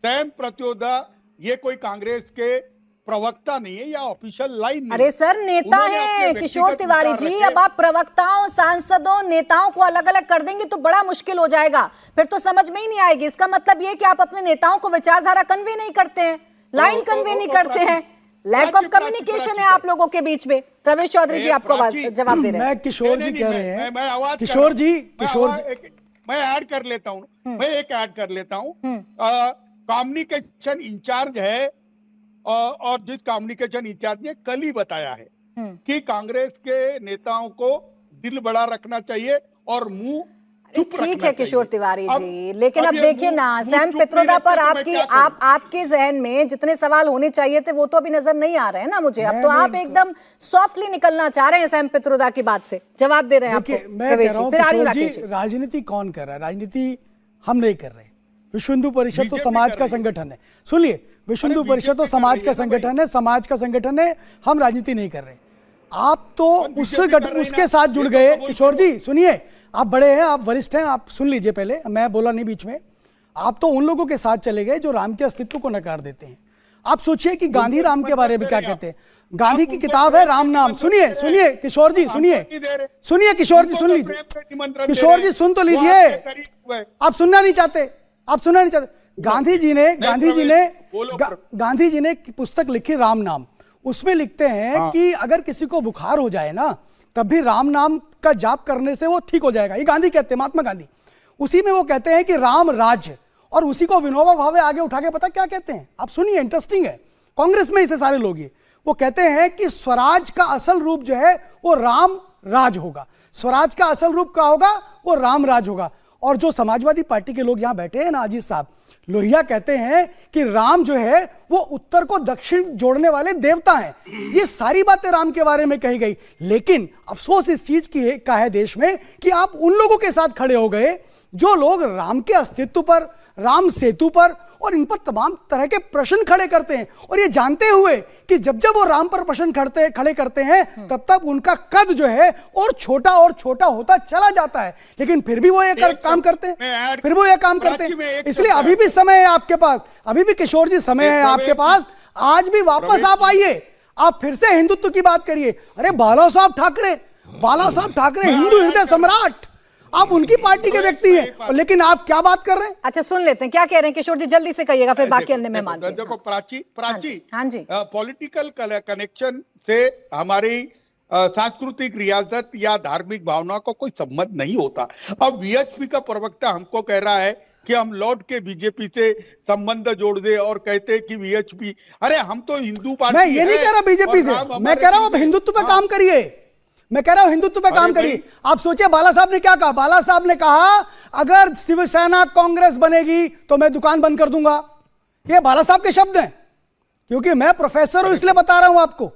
सैम प्रत्योदा ये कोई कांग्रेस के प्रवक्ता नहीं है या ऑफिशियल लाइन नहीं। अरे सर, नेता हैं किशोर तिवारी जी। अब आप प्रवक्ताओं, सांसदों, नेताओं को अलग अलग कर देंगे तो बड़ा मुश्किल हो जाएगा, फिर तो समझ में ही नहीं आएगी। इसका मतलब ये कि आप अपने नेताओं को विचारधारा कन्वे नहीं करते हैं, लाइन कन्वे नहीं करते हैं। लैक ऑफ कम्युनिकेशन है आप लोगों के बीच में। प्रवेश चौधरी जी आपको जवाब दे रहे हैं। मैं किशोर जी कह रहे हैं, किशोर जी मैं ऐड कर लेता हूँ, मैं एक ऐड कर लेता हूँ। कम्युनिकेशन इंचार्ज है, और जिस कम्युनिकेशन इंचार्ज ने कल ही बताया है कि कांग्रेस के नेताओं को दिल बड़ा रखना चाहिए और मुंह चुप रखना चाहिए। ठीक है किशोर तिवारी जी, लेकिन अब देखिए ना, सैम पित्रोदा पर आपके जहन में जितने सवाल होने चाहिए थे वो तो अभी नजर नहीं आ रहे हैं ना मुझे। अब तो आप एकदम सॉफ्टली निकलना चाह रहे हैं सैम पित्रोदा की बात से। जवाब दे रहे हैं आपको। मैं कह रहा हूं किशोर जी, राजनीति कौन कर रहा है? राजनीति हम नहीं कर रहे। विश्व हिंदू परिषद तो समाज का संगठन है। सुनिए, विश्व हिंदू परिषद तो समाज का संगठन है, समाज का संगठन है, हम राजनीति नहीं कर रहे। आप तो उसके साथ जुड़ गए। किशोर जी सुनिए, आप बड़े हैं, आप वरिष्ठ हैं, आप सुन लीजिए पहले, मैं बोला नहीं बीच में। आप तो उन लोगों के साथ चले गए जो राम के अस्तित्व को नकार देते हैं। आप सोचिए कि गांधी राम के बारे में क्या कहते हैं। गांधी की किताब है राम नाम। सुनिए किशोर जी, सुनिए किशोर जी, सुन लीजिए किशोर जी, सुन तो लीजिए। आप सुनना नहीं चाहते। गांधी जी ने पुस्तक लिखी राम नाम। उसमें लिखते हैं कि अगर किसी को बुखार हो जाए ना, तब भी राम नाम का जाप करने से वो ठीक हो जाएगा। ये गांधी कहते हैं, महात्मा गांधी। उसी में वो कहते हैं कि राम राज्य, और उसी को विनोबा भावे आगे उठा के पता क्या कहते हैं? आप सुनिए, इंटरेस्टिंग है। कांग्रेस में इसे सारे लोग ये वो कहते हैं कि स्वराज का असल रूप जो है वो राम राज होगा। स्वराज का असल रूप क्या होगा? वो राम राज होगा। और जो समाजवादी पार्टी के लोग यहां बैठे हैं ना, अजीत साहब लोहिया, कहते हैं कि राम जो है वो उत्तर को दक्षिण जोड़ने वाले देवता हैं। ये सारी बातें राम के बारे में कही गई, लेकिन अफसोस इस चीज की का है देश में कि आप उन लोगों के साथ खड़े हो गए जो लोग राम के अस्तित्व पर, राम सेतु पर और इन पर तमाम तरह के प्रश्न खड़े करते हैं, और ये जानते हुए कि जब जब वो राम पर प्रश्न खड़े करते हैं तब तक उनका कद जो है और छोटा होता चला जाता है, लेकिन फिर भी वो ये काम करते हैं। इसलिए अभी भी समय है आपके पास, अभी भी किशोर जी समय है आपके पास। आज भी वापस आप आइए, आप फिर से हिंदुत्व की बात करिए। अरे बाला साहब ठाकरे हिंदू हृदय सम्राट, आप उनकी पार्टी के व्यक्ति हैं, लेकिन आप क्या बात कर रहे हैं? अच्छा, सुन लेते हैं क्या कह रहे हैं किशोर जी, जल्दी से कहिएगा, फिर बाकी अन्य मेहमान। देखो प्राची, हाँ जी, पॉलिटिकल कनेक्शन से हमारी सांस्कृतिक रियासत या धार्मिक भावना को कोई संबंध नहीं होता। अब वीएचपी का प्रवक्ता हमको कह रहा है कि हम लौट के बीजेपी से संबंध जोड़ दे और कहते हैं कि वीएचपी, अरे हम तो हिंदू पार्टी। मैं ये नहीं कह रहा बीजेपी से, मैं कह रहा हूं हिंदुत्व पे काम करिए। हिंदुत्व पे काम करिए। आप सोचिए बाला साहब ने क्या कहा। बाला साहब ने कहा अगर शिवसेना कांग्रेस बनेगी तो मैं दुकान बंद कर दूंगा। ये बाला साहब के शब्द हैं, क्योंकि मैं प्रोफेसर हूं इसलिए बता रहा हूं आपको।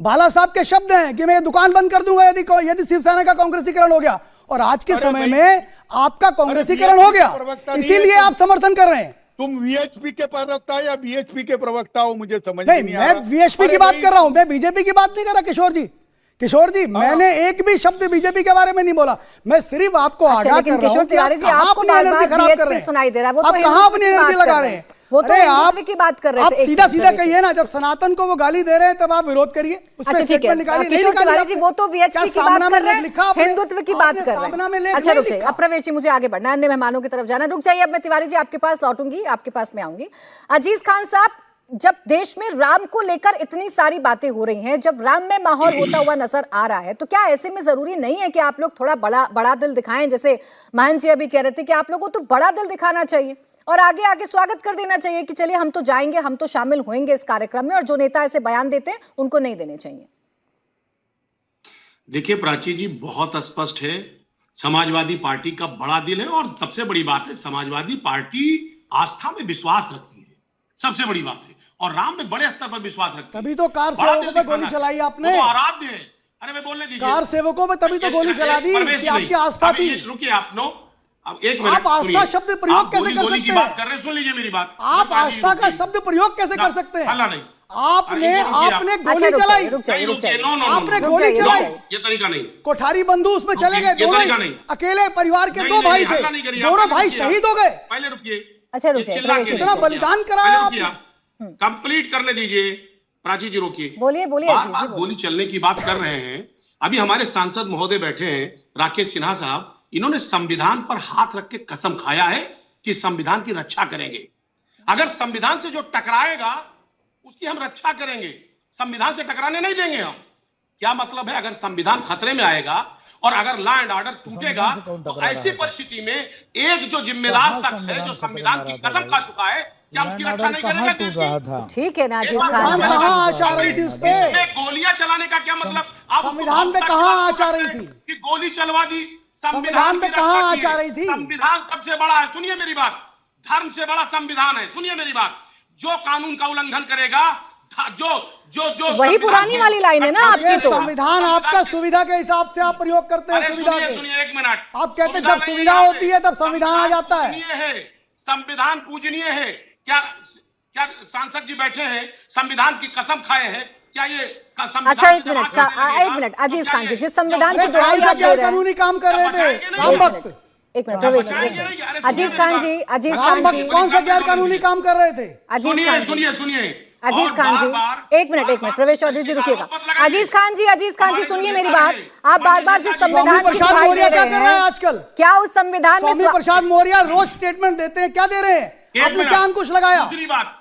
बाला साहब के शब्द हैं कि मैं ये दुकान बंद कर दूंगा यदि शिवसेना का कांग्रेसीकरण हो गया, और आज के समय में आपका कांग्रेसीकरण हो गया, इसीलिए आप समर्थन कर रहे हैं। तुम वीएचपी के प्रवक्ता या बीएचपी के प्रवक्ता हो, मुझे समझ नहीं, नहीं आ मैं रहा। वीएचपी की बात कर रहा हूं, मैं बीजेपी की बात नहीं कर रहा। किशोर जी मैंने एक भी शब्द बीजेपी के बारे में नहीं बोला, मैं सिर्फ आपको आगाह कर रहा हूं कि किशोर तिवारी जी, आपको अपनी एनर्जी खराब कर रहे हैं, सुनाई दे रहा है, वो तो आप कहां अपनी एनर्जी लगा रहे हैं? वो तो हिंदुत्व की बात कर रहे थे। आप सीधा सीधा कहिए ना, जब सनातन को वो गाली दे रहे हैं तब आप विरोध करिए, अच्छा ठीक है किशोर तिवारी जी, वो तो वीएचपी की बात कर रहे हैं, हिंदुत्व की बात कर रहे हैं। अच्छा रुक जाइए, अब प्रवेश जी मुझे आगे बढ़ना है, अन्य मेहमानों की तरफ जाना, रुक जाइए। अब मैं तिवारी जी आपके पास लौटूंगी, आपके पास मैं आऊंगी। अजीज खान साहब, जब देश में राम को लेकर इतनी सारी बातें हो रही हैं, जब राम में माहौल होता हुआ नजर आ रहा है, तो क्या ऐसे में जरूरी नहीं है कि आप लोग थोड़ा बड़ा दिल दिखाएं? जैसे महंत जी अभी कह रहे थे कि आप लोगों को तो बड़ा दिल दिखाना चाहिए और आगे आगे स्वागत कर देना चाहिए कि चलिए हम तो जाएंगे, हम तो शामिल होंगे इस कार्यक्रम में, और जो नेता ऐसे बयान देते हैं उनको नहीं देने चाहिए। देखिए प्राची जी, बहुत स्पष्ट है, समाजवादी पार्टी का बड़ा दिल है, और सबसे बड़ी बात है समाजवादी पार्टी आस्था में विश्वास रखती है, सबसे बड़ी बात है, और राम में बड़े स्तर पर विश्वास रखती है। तभी तो कार सेवकों पे गोली चलाई आपने, तो आराध्य है। अरे मैं बोलने दीजिए, कार सेवकों पे तभी तो गोली चला दी कि आपकी आस्था थी। रुकिए आप नो, अब एक मिनट, आप आस्था शब्द प्रयोग कैसे कर सकते की बात कर रहे हैं, सुन लीजिए मेरी बात। आप आस्था का शब्द प्रयोग कैसे कर सकते हैं? नहीं, आपने गोली चलाई, आपने गोली चलाई, ये तरीका नहीं। कोठारी बंधु उसमें चले गए, दोनों अकेले परिवार के दो भाई थे, दोनों भाई शहीद हो गए। पहले रुकिए, अच्छा रुकिए, कितना बलिदान कराया आपने। कंप्लीट करने दीजिए प्राची जी, रोकिए, बोलिए बार गोली चलने की बात कर रहे हैं। अभी हमारे सांसद महोदय बैठे हैं राकेश सिन्हा साहब, इन्होंने संविधान पर हाथ रख के कसम खाया है कि संविधान की रक्षा करेंगे। अगर संविधान से जो टकराएगा उसकी हम रक्षा करेंगे, संविधान से टकराने नहीं देंगे हम। क्या मतलब है? अगर संविधान खतरे में आएगा और अगर लॉ एंड ऑर्डर टूटेगा, तो ऐसी परिस्थिति में एक जो जिम्मेदार शख्स है, जो संविधान की कसम खा चुका है, क्या उसकी रक्षा नहीं करेगा देश की? ठीक है ना अजीज खान, कहां आशा रही थी उस पे? गोलियां चलाने का क्या मतलब? आप संविधान पे कहां आशा रही थी कि गोली चलवा दी? संविधान पे कहां आशा रही थी? संविधान सबसे बड़ा है, सुनिए मेरी बात, धर्म से बड़ा संविधान है, सुनिए मेरी बात। जो कानून का उल्लंघन करेगा, जो वही पुरानी वाली लाइन है ना आपकी। तो संविधान आपका सुविधा के हिसाब से आप प्रयोग करते हैं, सुविधा के। सुनिए एक मिनट, आप कहते हैं जब सुविधा होती है तब संविधान आ जाता है। संविधान पूजनीय है। क्या सांसद जी बैठे हैं, संविधान की कसम खाए हैं, क्या ये अच्छा एक मिनट अजीज खान जी, जिस संविधान की दुहाई आप दे रहे हैं, कानूनी काम कर रहे थे राम भक्त। एक मिनट प्रवेश जी, अजीज खान जी कौन सा गैर कानूनी काम कर रहे थे? अजीज खान जी, सुनिए अजीज खान जी, एक मिनट प्रवेश चौधरी जी रुकिएगा। अजीज खान जी सुनिए मेरी बात। आप बार बार जिस संविधान की प्रसाद दुहाई मौर्य दे क्या रहे कर रहे हैं हैं, आजकल? क्या उस संविधान में स्वामी प्रसाद मौर्य रोज स्टेटमेंट देते हैं, क्या दे रहे हैं? आपने क्या अंकुश लगाया? दूसरी बात,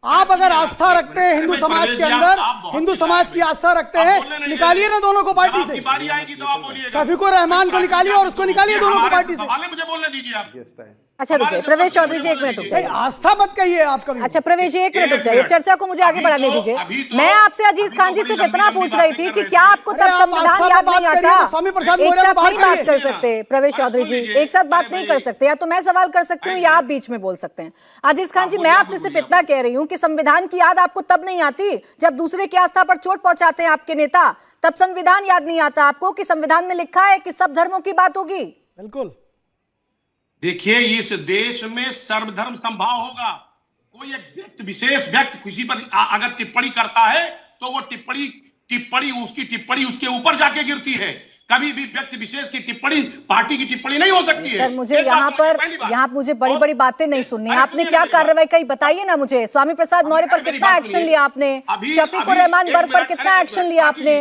आप अगर आस्था रखते हैं हिंदू समाज के अंदर, हिंदू समाज की आस्था रखते हैं, निकालिए ना दोनों को पार्टी से। बारी आएगी तो आप बोलिए, शफीकुर रहमान को निकालिए और उसको निकालिए दोनों को पार्टी से। मुझे बोलने दीजिए आप। अच्छा रुकिए प्रवेश चौधरी जी, एक मिनट रुक जाइए। आस्था मत कहिए आप कभी। अच्छा प्रवेश जी, एक मिनट रुक जाइए, चर्चा को मुझे आगे बढ़ाने दीजिए। मैं आपसे अजीज खान जी सिर्फ इतना पूछ रही थी कि क्या आपको तब संविधान याद नहीं आता? एक साथ नहीं बात कर सकते प्रवेश चौधरी जी, एक साथ बात नहीं कर सकते। या तो मैं सवाल कर सकती हूँ या आप बीच में बोल सकते हैं। अजीज खान जी, मैं आपसे सिर्फ इतना कह रही हूँ कि संविधान की याद आपको तब नहीं आती जब दूसरे की आस्था पर चोट पहुंचाते हैं आपके नेता, तब संविधान याद नहीं आता आपको कि संविधान में लिखा है कि सब धर्मों की बात होगी। बिल्कुल। देखिए, इस देश में सर्वधर्म संभाव होगा। कोई एक विशेष व्यक्ति किसी पर अगर टिप्पणी करता है तो वो टिप्पणी उसके ऊपर जाके गिरती है। कभी भी व्यक्ति विशेष की टिप्पणी पार्टी की टिप्पणी नहीं हो सकती है। सर मुझे यहाँ मुझे बड़ी बड़ी बातें नहीं सुननी। आपने क्या कार्रवाई की बताइए ना मुझे। स्वामी प्रसाद मौर्य पर कितना एक्शन लिया आपने? शफीकुर रहमान बर पर कितना एक्शन लिया आपने?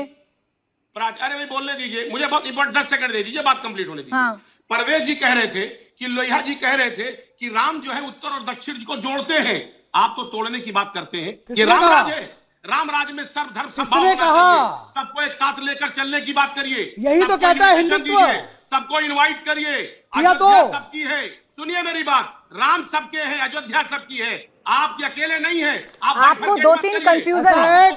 अरे भाई बोलने दीजिए मुझे, बहुत इंपॉर्टेंट 10 सेकंड दे दीजिए, बात कंप्लीट होने दीजिए। परवेज जी कह रहे थे कि लोहिया जी कह रहे थे कि राम जो है उत्तर और दक्षिण को जोड़ते हैं। आप तो तोड़ने की बात करते हैं। कि राम राज है, राम राज में सर्वधर्म किसने कहा? सबको एक साथ लेकर चलने की बात करिए। यही तो कहता है हिंदुत्व। सबको इनवाइट करिए। किया तो सबकी है, सुनिए मेरी बात, राम सबके हैं, अयोध्या सबकी है, आपके अकेले नहीं है। आपको दो तीन कंफ्यूजन है।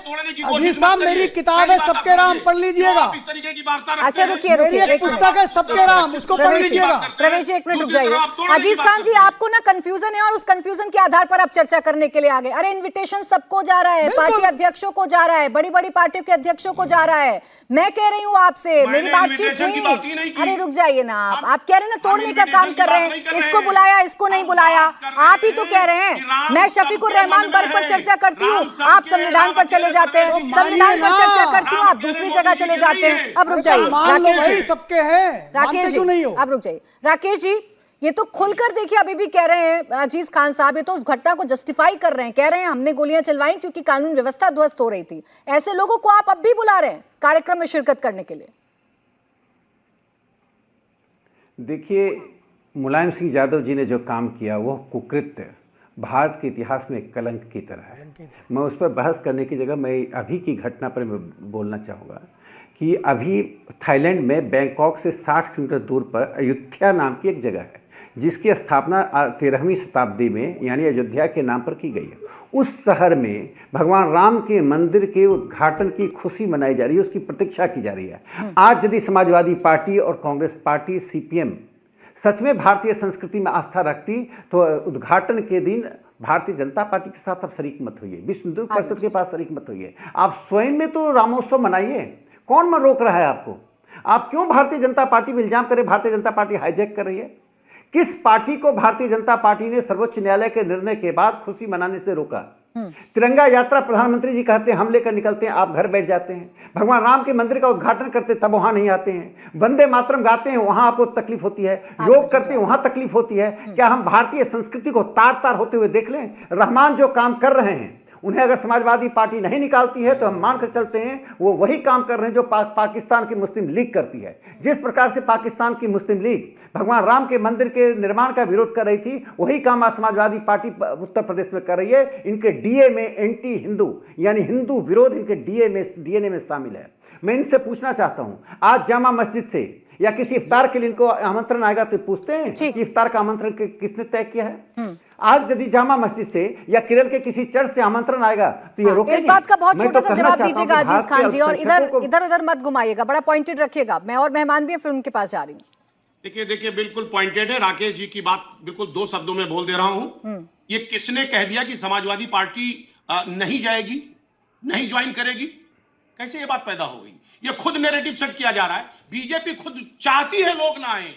अजीज साहब, मेरी किताब है सबके राम, पढ़ लीजिएगा। इस तरीके की वार्ता अच्छा रुकिए मेरी रुकिए एक पुस्तक है सबके राम, उसको पढ़ लीजिएगा। प्रवेश जी, एक मिनट रुक जाइए। अजीज खान जी, आपको ना कंफ्यूजन है और उस कंफ्यूजन के आधार पर आप चर्चा करने के लिए आ गए। अरे इनविटेशन सबको जा रहा है, पार्टी अध्यक्षों को जा रहा है, बड़ी बड़ी पार्टियों के अध्यक्षों को जा रहा है। मैं कह रही हूँ आपसे, मेरी बातचीत हुई। अरे रुक जाइए ना, आप कह रहे हैं ना तोड़ने का काम कर रहे हैं, इसको बुलाया इसको नहीं बुलाया, आप ही तो कह रहे हैं। मैं शफीकुर रहमान वर्ग पर चर्चा करती हूँ, आप संविधान पर चले जाते हैं, संविधान पर चर्चा करती हूँ, आप दूसरी जगह चले जाते हैं। अब रुक जाइए राकेश जी, सबके हैं, राकेश जी अब रुक जाइए। राकेश जी, ये तो खुलकर देखिए अभी भी कह रहे हैं अजीज खान साहब, ये तो उस घटना को जस्टिफाई कर रहे हैं, कह रहे हैं हमने गोलियां चलवाई क्योंकि कानून व्यवस्था ध्वस्त हो रही थी। ऐसे लोगों को आप अब भी बुला रहे हैं कार्यक्रम में शिरकत करने के लिए? देखिए, मुलायम सिंह यादव जी ने जो काम किया वो कुकृत्य भारत के इतिहास में एक कलंक की तरह है। मैं उस पर बहस करने की जगह मैं अभी की घटना पर मैं बोलना चाहूँगा कि अभी थाईलैंड में बैंकॉक से 60 किलोमीटर दूर पर अयोध्या नाम की एक जगह है जिसकी स्थापना 13वीं शताब्दी में यानी अयोध्या के नाम पर की गई है। उस शहर में भगवान राम के मंदिर के उद्घाटन की खुशी मनाई जा रही है, उसकी प्रतीक्षा की जा रही है। आज यदि समाजवादी पार्टी और कांग्रेस पार्टी सीपीएम सच में भारतीय संस्कृति में आस्था रखती तो उद्घाटन के दिन भारतीय जनता पार्टी के साथ आप शरीक मत होइए, विश्व हिंदू परिषद के पास शरीक मत होइए। आप स्वयं में तो रामोत्सव मनाइए, कौन मन रोक रहा है आपको? आप क्यों भारतीय जनता पार्टी में इल्जाम करें भारतीय जनता पार्टी हाईजैक कर रही है? किस पार्टी को भारतीय जनता पार्टी ने सर्वोच्च न्यायालय के निर्णय के बाद खुशी मनाने से रोका? तिरंगा यात्रा प्रधानमंत्री जी कहते हैं हम लेकर निकलते हैं, आप घर बैठ जाते हैं। भगवान राम के मंदिर का उद्घाटन करते तब वहां नहीं आते हैं। वंदे मातरम गाते हैं वहां आपको तकलीफ होती है, योग करते हैं वहां तकलीफ होती है। क्या हम भारतीय संस्कृति को तार तार होते हुए देख लें? रहमान जो काम कर रहे हैं उन्हें अगर समाजवादी पार्टी नहीं निकालती है तो हम मानकर चलते हैं वो वही काम कर रहे हैं जो पाकिस्तान की मुस्लिम लीग करती है। जिस प्रकार से पाकिस्तान की मुस्लिम लीग भगवान राम के मंदिर के निर्माण का विरोध कर रही थी वही काम आज समाजवादी पार्टी उत्तर प्रदेश में कर रही है। इनके डीए में एंटी हिंदू यानी हिंदू विरोध इनके डीएनए में शामिल है। मैं इनसे पूछना चाहता हूं, आज जामा मस्जिद से या किसी इफ्तार के लिए इनको आमंत्रण आएगा तो पूछते हैं कि इफ्तार का आमंत्रण किसने तय किया है? आज यदि जामा मस्जिद से या केरल के किसी चर्च से आमंत्रण आएगा तो ये रोकेंगे? इस बात का बहुत छोटा सा जवाब दीजिएगा अजीज खान जी, और इधर उधर मत घुमाइएगा, बड़ा पॉइंटेड रखिएगा। मैं और मेहमान भी फिर उनके पास जा रही हूँ। देखिए बिल्कुल पॉइंटेड है। राकेश जी की बात बिल्कुल 2 शब्दों में बोल दे रहा हूं। ये किसने कह दिया कि समाजवादी पार्टी नहीं जाएगी, नहीं ज्वाइन करेगी? कैसे ये बात पैदा हो गई? ये खुद नैरेटिव सेट किया जा रहा है। बीजेपी खुद चाहती है लोग ना आए,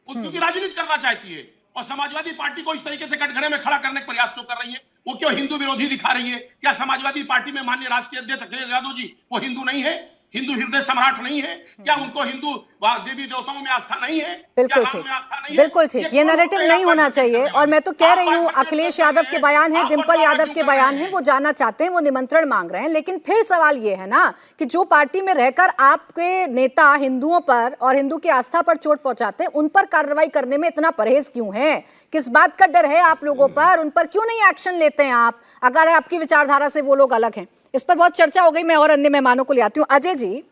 क्योंकि राजनीति करना चाहती है, और समाजवादी पार्टी को इस तरीके से कटघरे में खड़ा करने का प्रयास क्यों कर रही है? वो क्यों हिंदू विरोधी दिखा रही है? क्या समाजवादी पार्टी में माननीय राष्ट्रीय अध्यक्ष अखिलेश यादव जी वो हिंदू नहीं है? हिंदू हृदय सम्राट नहीं है क्या? उनको हिंदू देवी देवताओं में आस्था नहीं है? बिल्कुल ठीक, बिल्कुल ठीक। ये नैरेटिव नहीं होना चाहिए। और मैं तो कह रही हूँ अखिलेश यादव के बयान है, डिंपल यादव के बयान है, वो जाना चाहते हैं, वो निमंत्रण मांग रहे हैं। लेकिन फिर सवाल ये है ना कि जो पार्टी में रहकर आपके नेता हिंदुओं पर और हिंदू की आस्था पर चोट पहुंचाते हैं, उन पर कार्रवाई करने में इतना परहेज क्यों है? किस बात का डर है आप लोगों पर? उन पर क्यों नहीं एक्शन लेते हैं आप, अगर आपकी विचारधारा से वो लोग अलग हैं? इस पर बहुत चर्चा हो गई। मैं और अन्य मेहमानों को ले आती हूँ। अजय जी,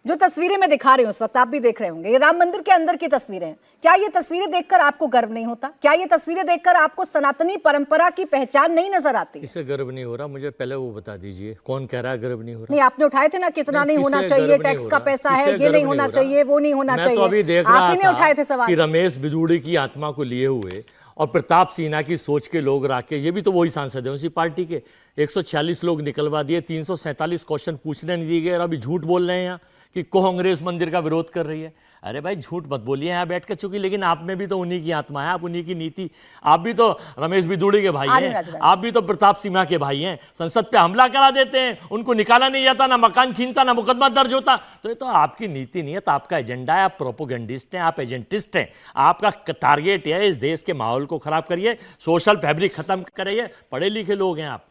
जो तस्वीरें मैं दिखा रही हूँ उस वक्त आप भी देख रहे होंगे, ये राम मंदिर के अंदर की तस्वीरें हैं। क्या ये तस्वीरें देखकर आपको गर्व नहीं होता? क्या ये तस्वीरें देखकर आपको सनातनी परंपरा की पहचान नहीं नजर आती? इसे गर्व नहीं हो रहा? मुझे पहले वो बता दीजिए, कौन कह रहा है गर्व नहीं हो रहा? नहीं, आपने उठाए थे ना कितना नहीं होना चाहिए, टैक्स का पैसा है, ये नहीं होना चाहिए, वो नहीं होना चाहिए। मैं तो अभी देख रहा था उठाए थे सवाल कि रमेश बिदूड़ी की आत्मा को लिए हुए और प्रताप सिन्हा की सोच के लोग राके, ये भी तो वही सांसद है उसी पार्टी के, 146 लोग निकलवा दिए, 347 क्वेश्चन पूछने नहीं दिए गए, और अभी झूठ बोल रहे हैं यहाँ कि कांग्रेस मंदिर का विरोध कर रही है। अरे भाई झूठ मत बोलिए यहाँ बैठ कर, चूंकि लेकिन आप में भी तो उन्हीं की आत्मा है, आप उन्हीं की नीति, आप भी तो रमेश बिदूड़ी के भाई हैं, आप भी तो प्रताप सिन्हा के भाई हैं। संसद पे हमला करा देते हैं, उनको निकाला नहीं जाता, ना मकान छीनता, ना मुकदमा दर्ज होता। तो ये तो आपकी नीति नहीं है, तो आपका एजेंडा है, आप प्रोपोगेंडिस्ट हैं, आप एजेंटिस्ट हैं। आपका टारगेट है इस देश के माहौल को खराब करिए, सोशल फैब्रिक खत्म करिए। पढ़े लिखे लोग हैं आप,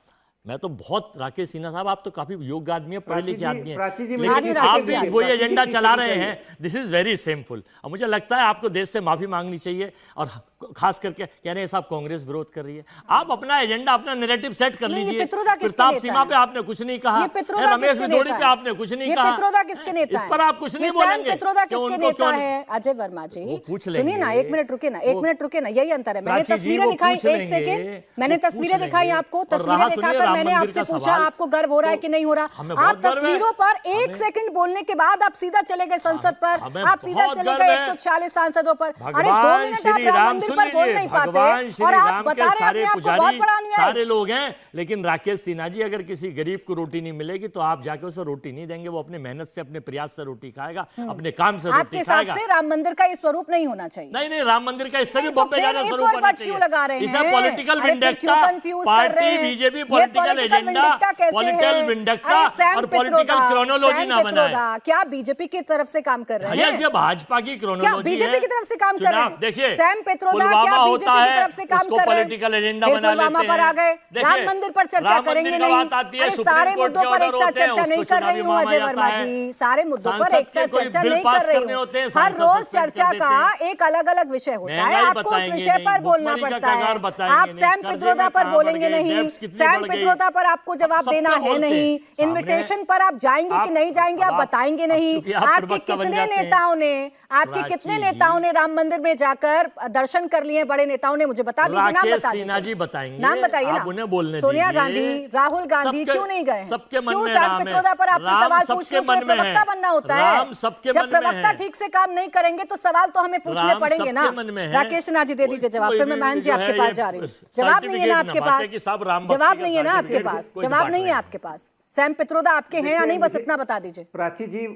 मैं तो बहुत, राकेश सिन्हा साहब आप तो काफी योग्य आदमी है, पढ़े लिखे आदमी है, प्राची जी, लेकिन मुझे- आप राकेश भी जी, वही प्राची जी एजेंडा की चला चीज़ रहे है। हैं। This is very shameful. और मुझे लगता है आपको देश से माफी मांगनी चाहिए, और खास करके कह रहे हैं साहब कांग्रेस विरोध कर रही है। आप अपना एजेंडा, अपना नैरेटिव सेट कर नहीं, ये लीजिए। पित्रोदा किसके प्रताप नेता सीमा है? पे आपने कुछ नहीं कहा, ये पित्रोदा रमेश किसके भिदोड़ी नेता पे है? आपने कुछ नहीं ये कहा। पित्रोदा किसके नेता इस है? पर आप कुछ ये नहीं सैम बोलेंगे पित्रोदा कि किसके उनको नेता क्यों है? अजय वर्मा जी, वो पूछ सुनिए ना, लेंगे। एक मिनट रुके ना, एक वो- मिनट रुके ना, यही अंतर है। मैंने प्राची जी, तस्वीरें वो दिखाई, पूछ एक लेंगे, सेकंड, मैंने वो पूछ तस्वीरें दिखाई लेंगे। आपको, और तस्वीरें रहा सुनिए दिखाकर राम मैंने मंदिर आपसे का पूछा सवाल, आपको गर्व हो रहा है तो कि नहीं हो रहा? हमें आप बहुत गर्व है। तस्वीरों पर एक हमें- सेकंड बोलने के बाद आप सीधा चले गए संसद पर, हमें आप सीधा बहुत चले गर्व गए है। 140 सांसदों पर। अरे 2 भगवान मिनट आप श्री राम राम मंदिर सुन पर बोल लीजिए, नहीं पाते, भगवान श्री और आप राम बता के रहे हैं सारे अपने आप को बहुत पुजारी बड़ा न्याय। सारे लोग हैं, लेकिन राकेश सिन्हा जी अगर किसी गरीब को रोटी नहीं मिलेगी तो आप जाके उसे रोटी नहीं देंगे। वो अपने मेहनत से, अपने प्रयास से रोटी खाएगा, अपने काम से आपके रोटी हिसाब खाएगा। से राम मंदिर का ये स्वरूप नहीं होना चाहिए? नहीं नहीं, राम मंदिर का इससे भी नहीं, तो बहुत ज्यादा फिर स्वरूप if और होना but क्यों लगा रहे चाहिए। इसे हैं? पॉलिटिकल अरे फिर विंडेक्टा, क्यों confuse कर रहे पार्टी हैं? बीजेपी ये पॉलिटिकल political एजेंडा, विंडेक्टा कैसे पॉलिटिकल है? विंडेक्टा अरे सैम और पॉलिटिकल पित्रोदा, क्रोनोलॉजी सैम ना बनाए। पित्रोदा, क्या बीजेपी की तरफ से काम कर रहे यस, हैं? ये भाजपा की क्या क्रोनोलॉजी है। बीजेपी की तरफ से काम कर रहे हैं? देखिए, सैम पित्रोदा क्या पुलवामा बीजेपी होता की है, तरफ से काम उसको कर रहे हैं? पॉलिटिकल एजेंडा फिर बना पुलवामा लेते पर हैं। आ गए, देखिए, राम मंदिर पर चर्चा राम करेंगे मंदिर का नहीं। बात आती है, अरे सुप्रीम सारे कोर्ट मुद्दों के पर एक ऑर्डर साथ होते हैं, चर्चा उसको नहीं कर रही चुनावी हूँ मामा अजय जाता वर्मा है। जी, सारे मुद्दों पर संसद एक साथ के कोई चर्चा बिल नहीं पास कर रही करने होते हैं, हूँ। हर सांसद रोज सस्पेंड कर चर्चा देते का हैं। एक अलग अलग विषय होता है, महंगाई आपको उस बताएंगे विषय नहीं, पर बोलना भुखमरी का पड़ता है। कगार बताएंगे आप नहीं, सैम कर्जे पित्रोदा में पर कहाँ बढ़ बोलेंगे गए, नहीं, डेब्ट्स कितने सैम बढ़ गए। पित्रोदा पर आपको जवाब सब पे देना है बोलते नहीं, हैं। सामने- इन्विटेशन पर आप जाएंगे कि नहीं जाएंगे आप अब बताएंगे नहीं। चूंकि आप आपके प्रवक्ता बन कितने जाते हैं। नेताओं ने, आपके प्राची कितने जी। नेताओं ने राम मंदिर में जाकर दर्शन कर लिए? बड़े नेताओं ने, मुझे बता दीजिए, नाम राकेश बता सिन्हा दीजिए, जी बताएंगे, नाम बताइए ना। आप उन्हें बोलने सोनिया दीजिए। गांधी, राहुल गांधी सबके- क्यों नहीं गए? सबके मन क्यों में सैम राम है। पित्रोदा पर आपसे राम सवाल सबके पूछने तो मन में प्रवक्ता है। बनना होता राम है। सबके जब मन में प्रवक्ता है। ठीक से काम नहीं करेंगे तो सवाल तो हमें पूछने राम पड़ेंगे ना। सबके मन में है। राकेश सिन्हा जी दे दीजिए जवाब, कोई फिर मैं भी बहन जी जो आपके है पास ये जा रही हूँ। जवाब नहीं है ना आपके सर्टिफिकेट ना बांटे पास, कि साहब राम भक्ति जवाब का नहीं है ना आपके सर्टिफिकेट पास, कोई जवाब बांट नहीं है रहे हैं। आपके पास। सैम पित्रोदा आपके हैं या नहीं, बस देखिए, इतना बता दीजिए। प्राची जी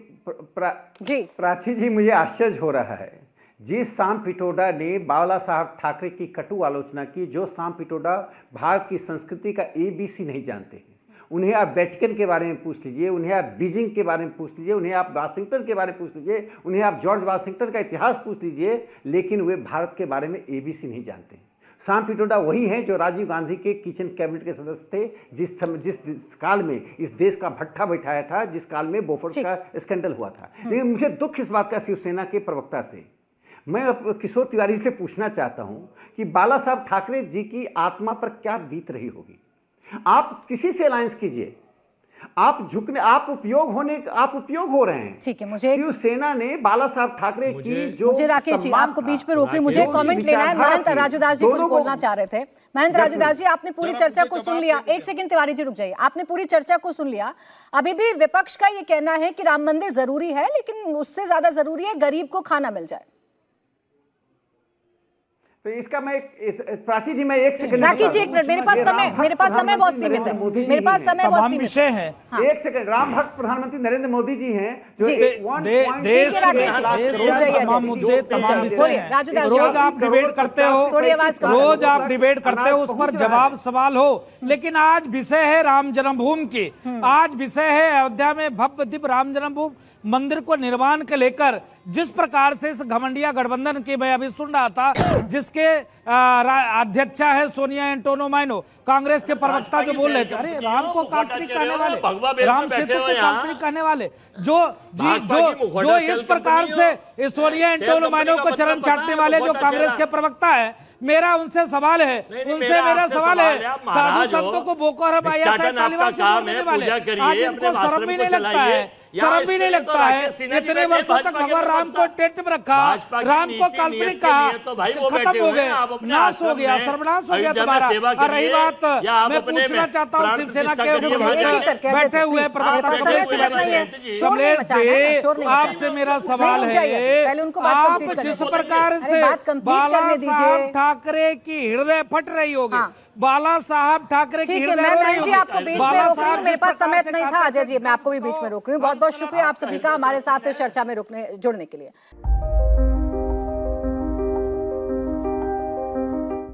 जी प्राची जी, मुझे आश्चर्य हो रहा है जिस सैम पित्रोदा ने बाला साहब ठाकरे की कटु आलोचना की, जो सैम पित्रोदा भारत की संस्कृति का ABC नहीं जानते हैं। उन्हें आप वेटिकन के बारे में पूछ लीजिए, उन्हें आप बीजिंग के बारे में पूछ लीजिए, उन्हें आप वाशिंगटन के बारे में पूछ लीजिए, उन्हें आप जॉर्ज वाशिंगटन का इतिहास पूछ लीजिए, लेकिन वे भारत के बारे में ABC नहीं जानते हैं। सैम पित्रोदा वही हैं जो राजीव गांधी के किचन कैबिनेट के सदस्य थे, जिस काल में इस देश का भट्ठा बैठाया था, जिस काल में बोफोर्स का स्कैंडल हुआ था। लेकिन मुझे दुख इस बात का शिवसेना के प्रवक्ता से, मैं किशोर तिवारी से पूछना चाहता हूं कि बाला साहब ठाकरे जी की आत्मा पर क्या बीत रही होगी। आप किसी से अलायंस कीजिए, आप उपयोग हो रहे हैं। ठीक है, मुझे शिवसेना ने बाला साहब ठाकरे की जो मुझे राकेश जी सम्मान आपको था, बीच में रोक रही, मुझे राकेश जी, कमेंट लेना है। विचारधारा महंत थी, राजूदास जी कुछ दोनों को- बोलना चाह रहे थे। महंत राजूदास जी, आपने पूरी चर्चा को सुन लिया। एक सेकंड तिवारी जी रुक जाइए, आपने पूरी चर्चा को सुन लिया। अभी भी विपक्ष का ये कहना है कि राम मंदिर जरूरी है, लेकिन उससे ज्यादा जरूरी है गरीब को खाना मिल जाए। तो इसका मैं प्राची जी, मैं एक सेकंड राकेश जी एक मिनट, मेरे पास समय बहुत सीमित है, मेरे पास समय बहुत तमाम सीमित विषय है। हैं। हाँ। एक सेकंड, राम भक्त प्रधानमंत्री नरेंद्र मोदी जी हैं जो जी। देश ठीक है, राकेश जी, देश रुक जाइए, के तमाम अजय जी। मुद्दे, तमाम विषय बोलिए, हैं। राजूदास जी, रोज आप डिबेट करते हो, थोड़ी आवाज कम रोज करो। आप डिबेट करते हो, उस पर जवाब सवाल हो, लेकिन आज विषय है राम जन्मभूमि की। आज विषय है अयोध्या में भव्य दिव्य राम जन्मभूमि मंदिर को निर्माण के लेकर जिस प्रकार से इस घमंडिया गठबंधन की मैं अभी सुन रहा था, जिसके अध्यक्षा है सोनिया एंटोनो माइनो, कांग्रेस के प्रवक्ता जो बोल रहे थे, अरे राम को काल्पनिक कहने वाले, राम सेतु को काल्पनिक कहने वाले, जो इस प्रकार से सोनिया एंटोनो माइनो को चरण चाटने वाले जो कांग्रेस के प्रवक्ता है, मेरा उनसे सवाल है, उनसे मेरा सवाल है, साधु संतों को बोको हराम तालिबान से जोड़ने वाले, आज इनको शर्म भी नहीं लगता है, शर्म भी नहीं लगता है। इतने वर्षों तक भगवान राम को टेंट में रखा, राम को काल्पनिक कहा, खत्म हो गए, नाश हो गया, सर्वनाश हो गया तुम्हारा। और रही बात, मैं पूछना चाहता हूँ शिवसेना के बैठे हुए प्रवक्ता कमलेश जी, आपसे मेरा सवाल है, आप जिस प्रकार से बाला साहब ठाकरे की हृदय फट रही होगी, बाला साहब ठाकरे की ठीक है, हृदय मैं रो रही बहन जी होगी, आपको बीच में बाला रोक रही हूँ, साहब मेरे जिस पास समय प्रकार से नहीं था। कहते अजय जी, मैं आपको भी बीच में रोक रही हूँ। बहुत बहुत शुक्रिया आप सभी का हमारे साथ इस चर्चा में जुड़ने के लिए।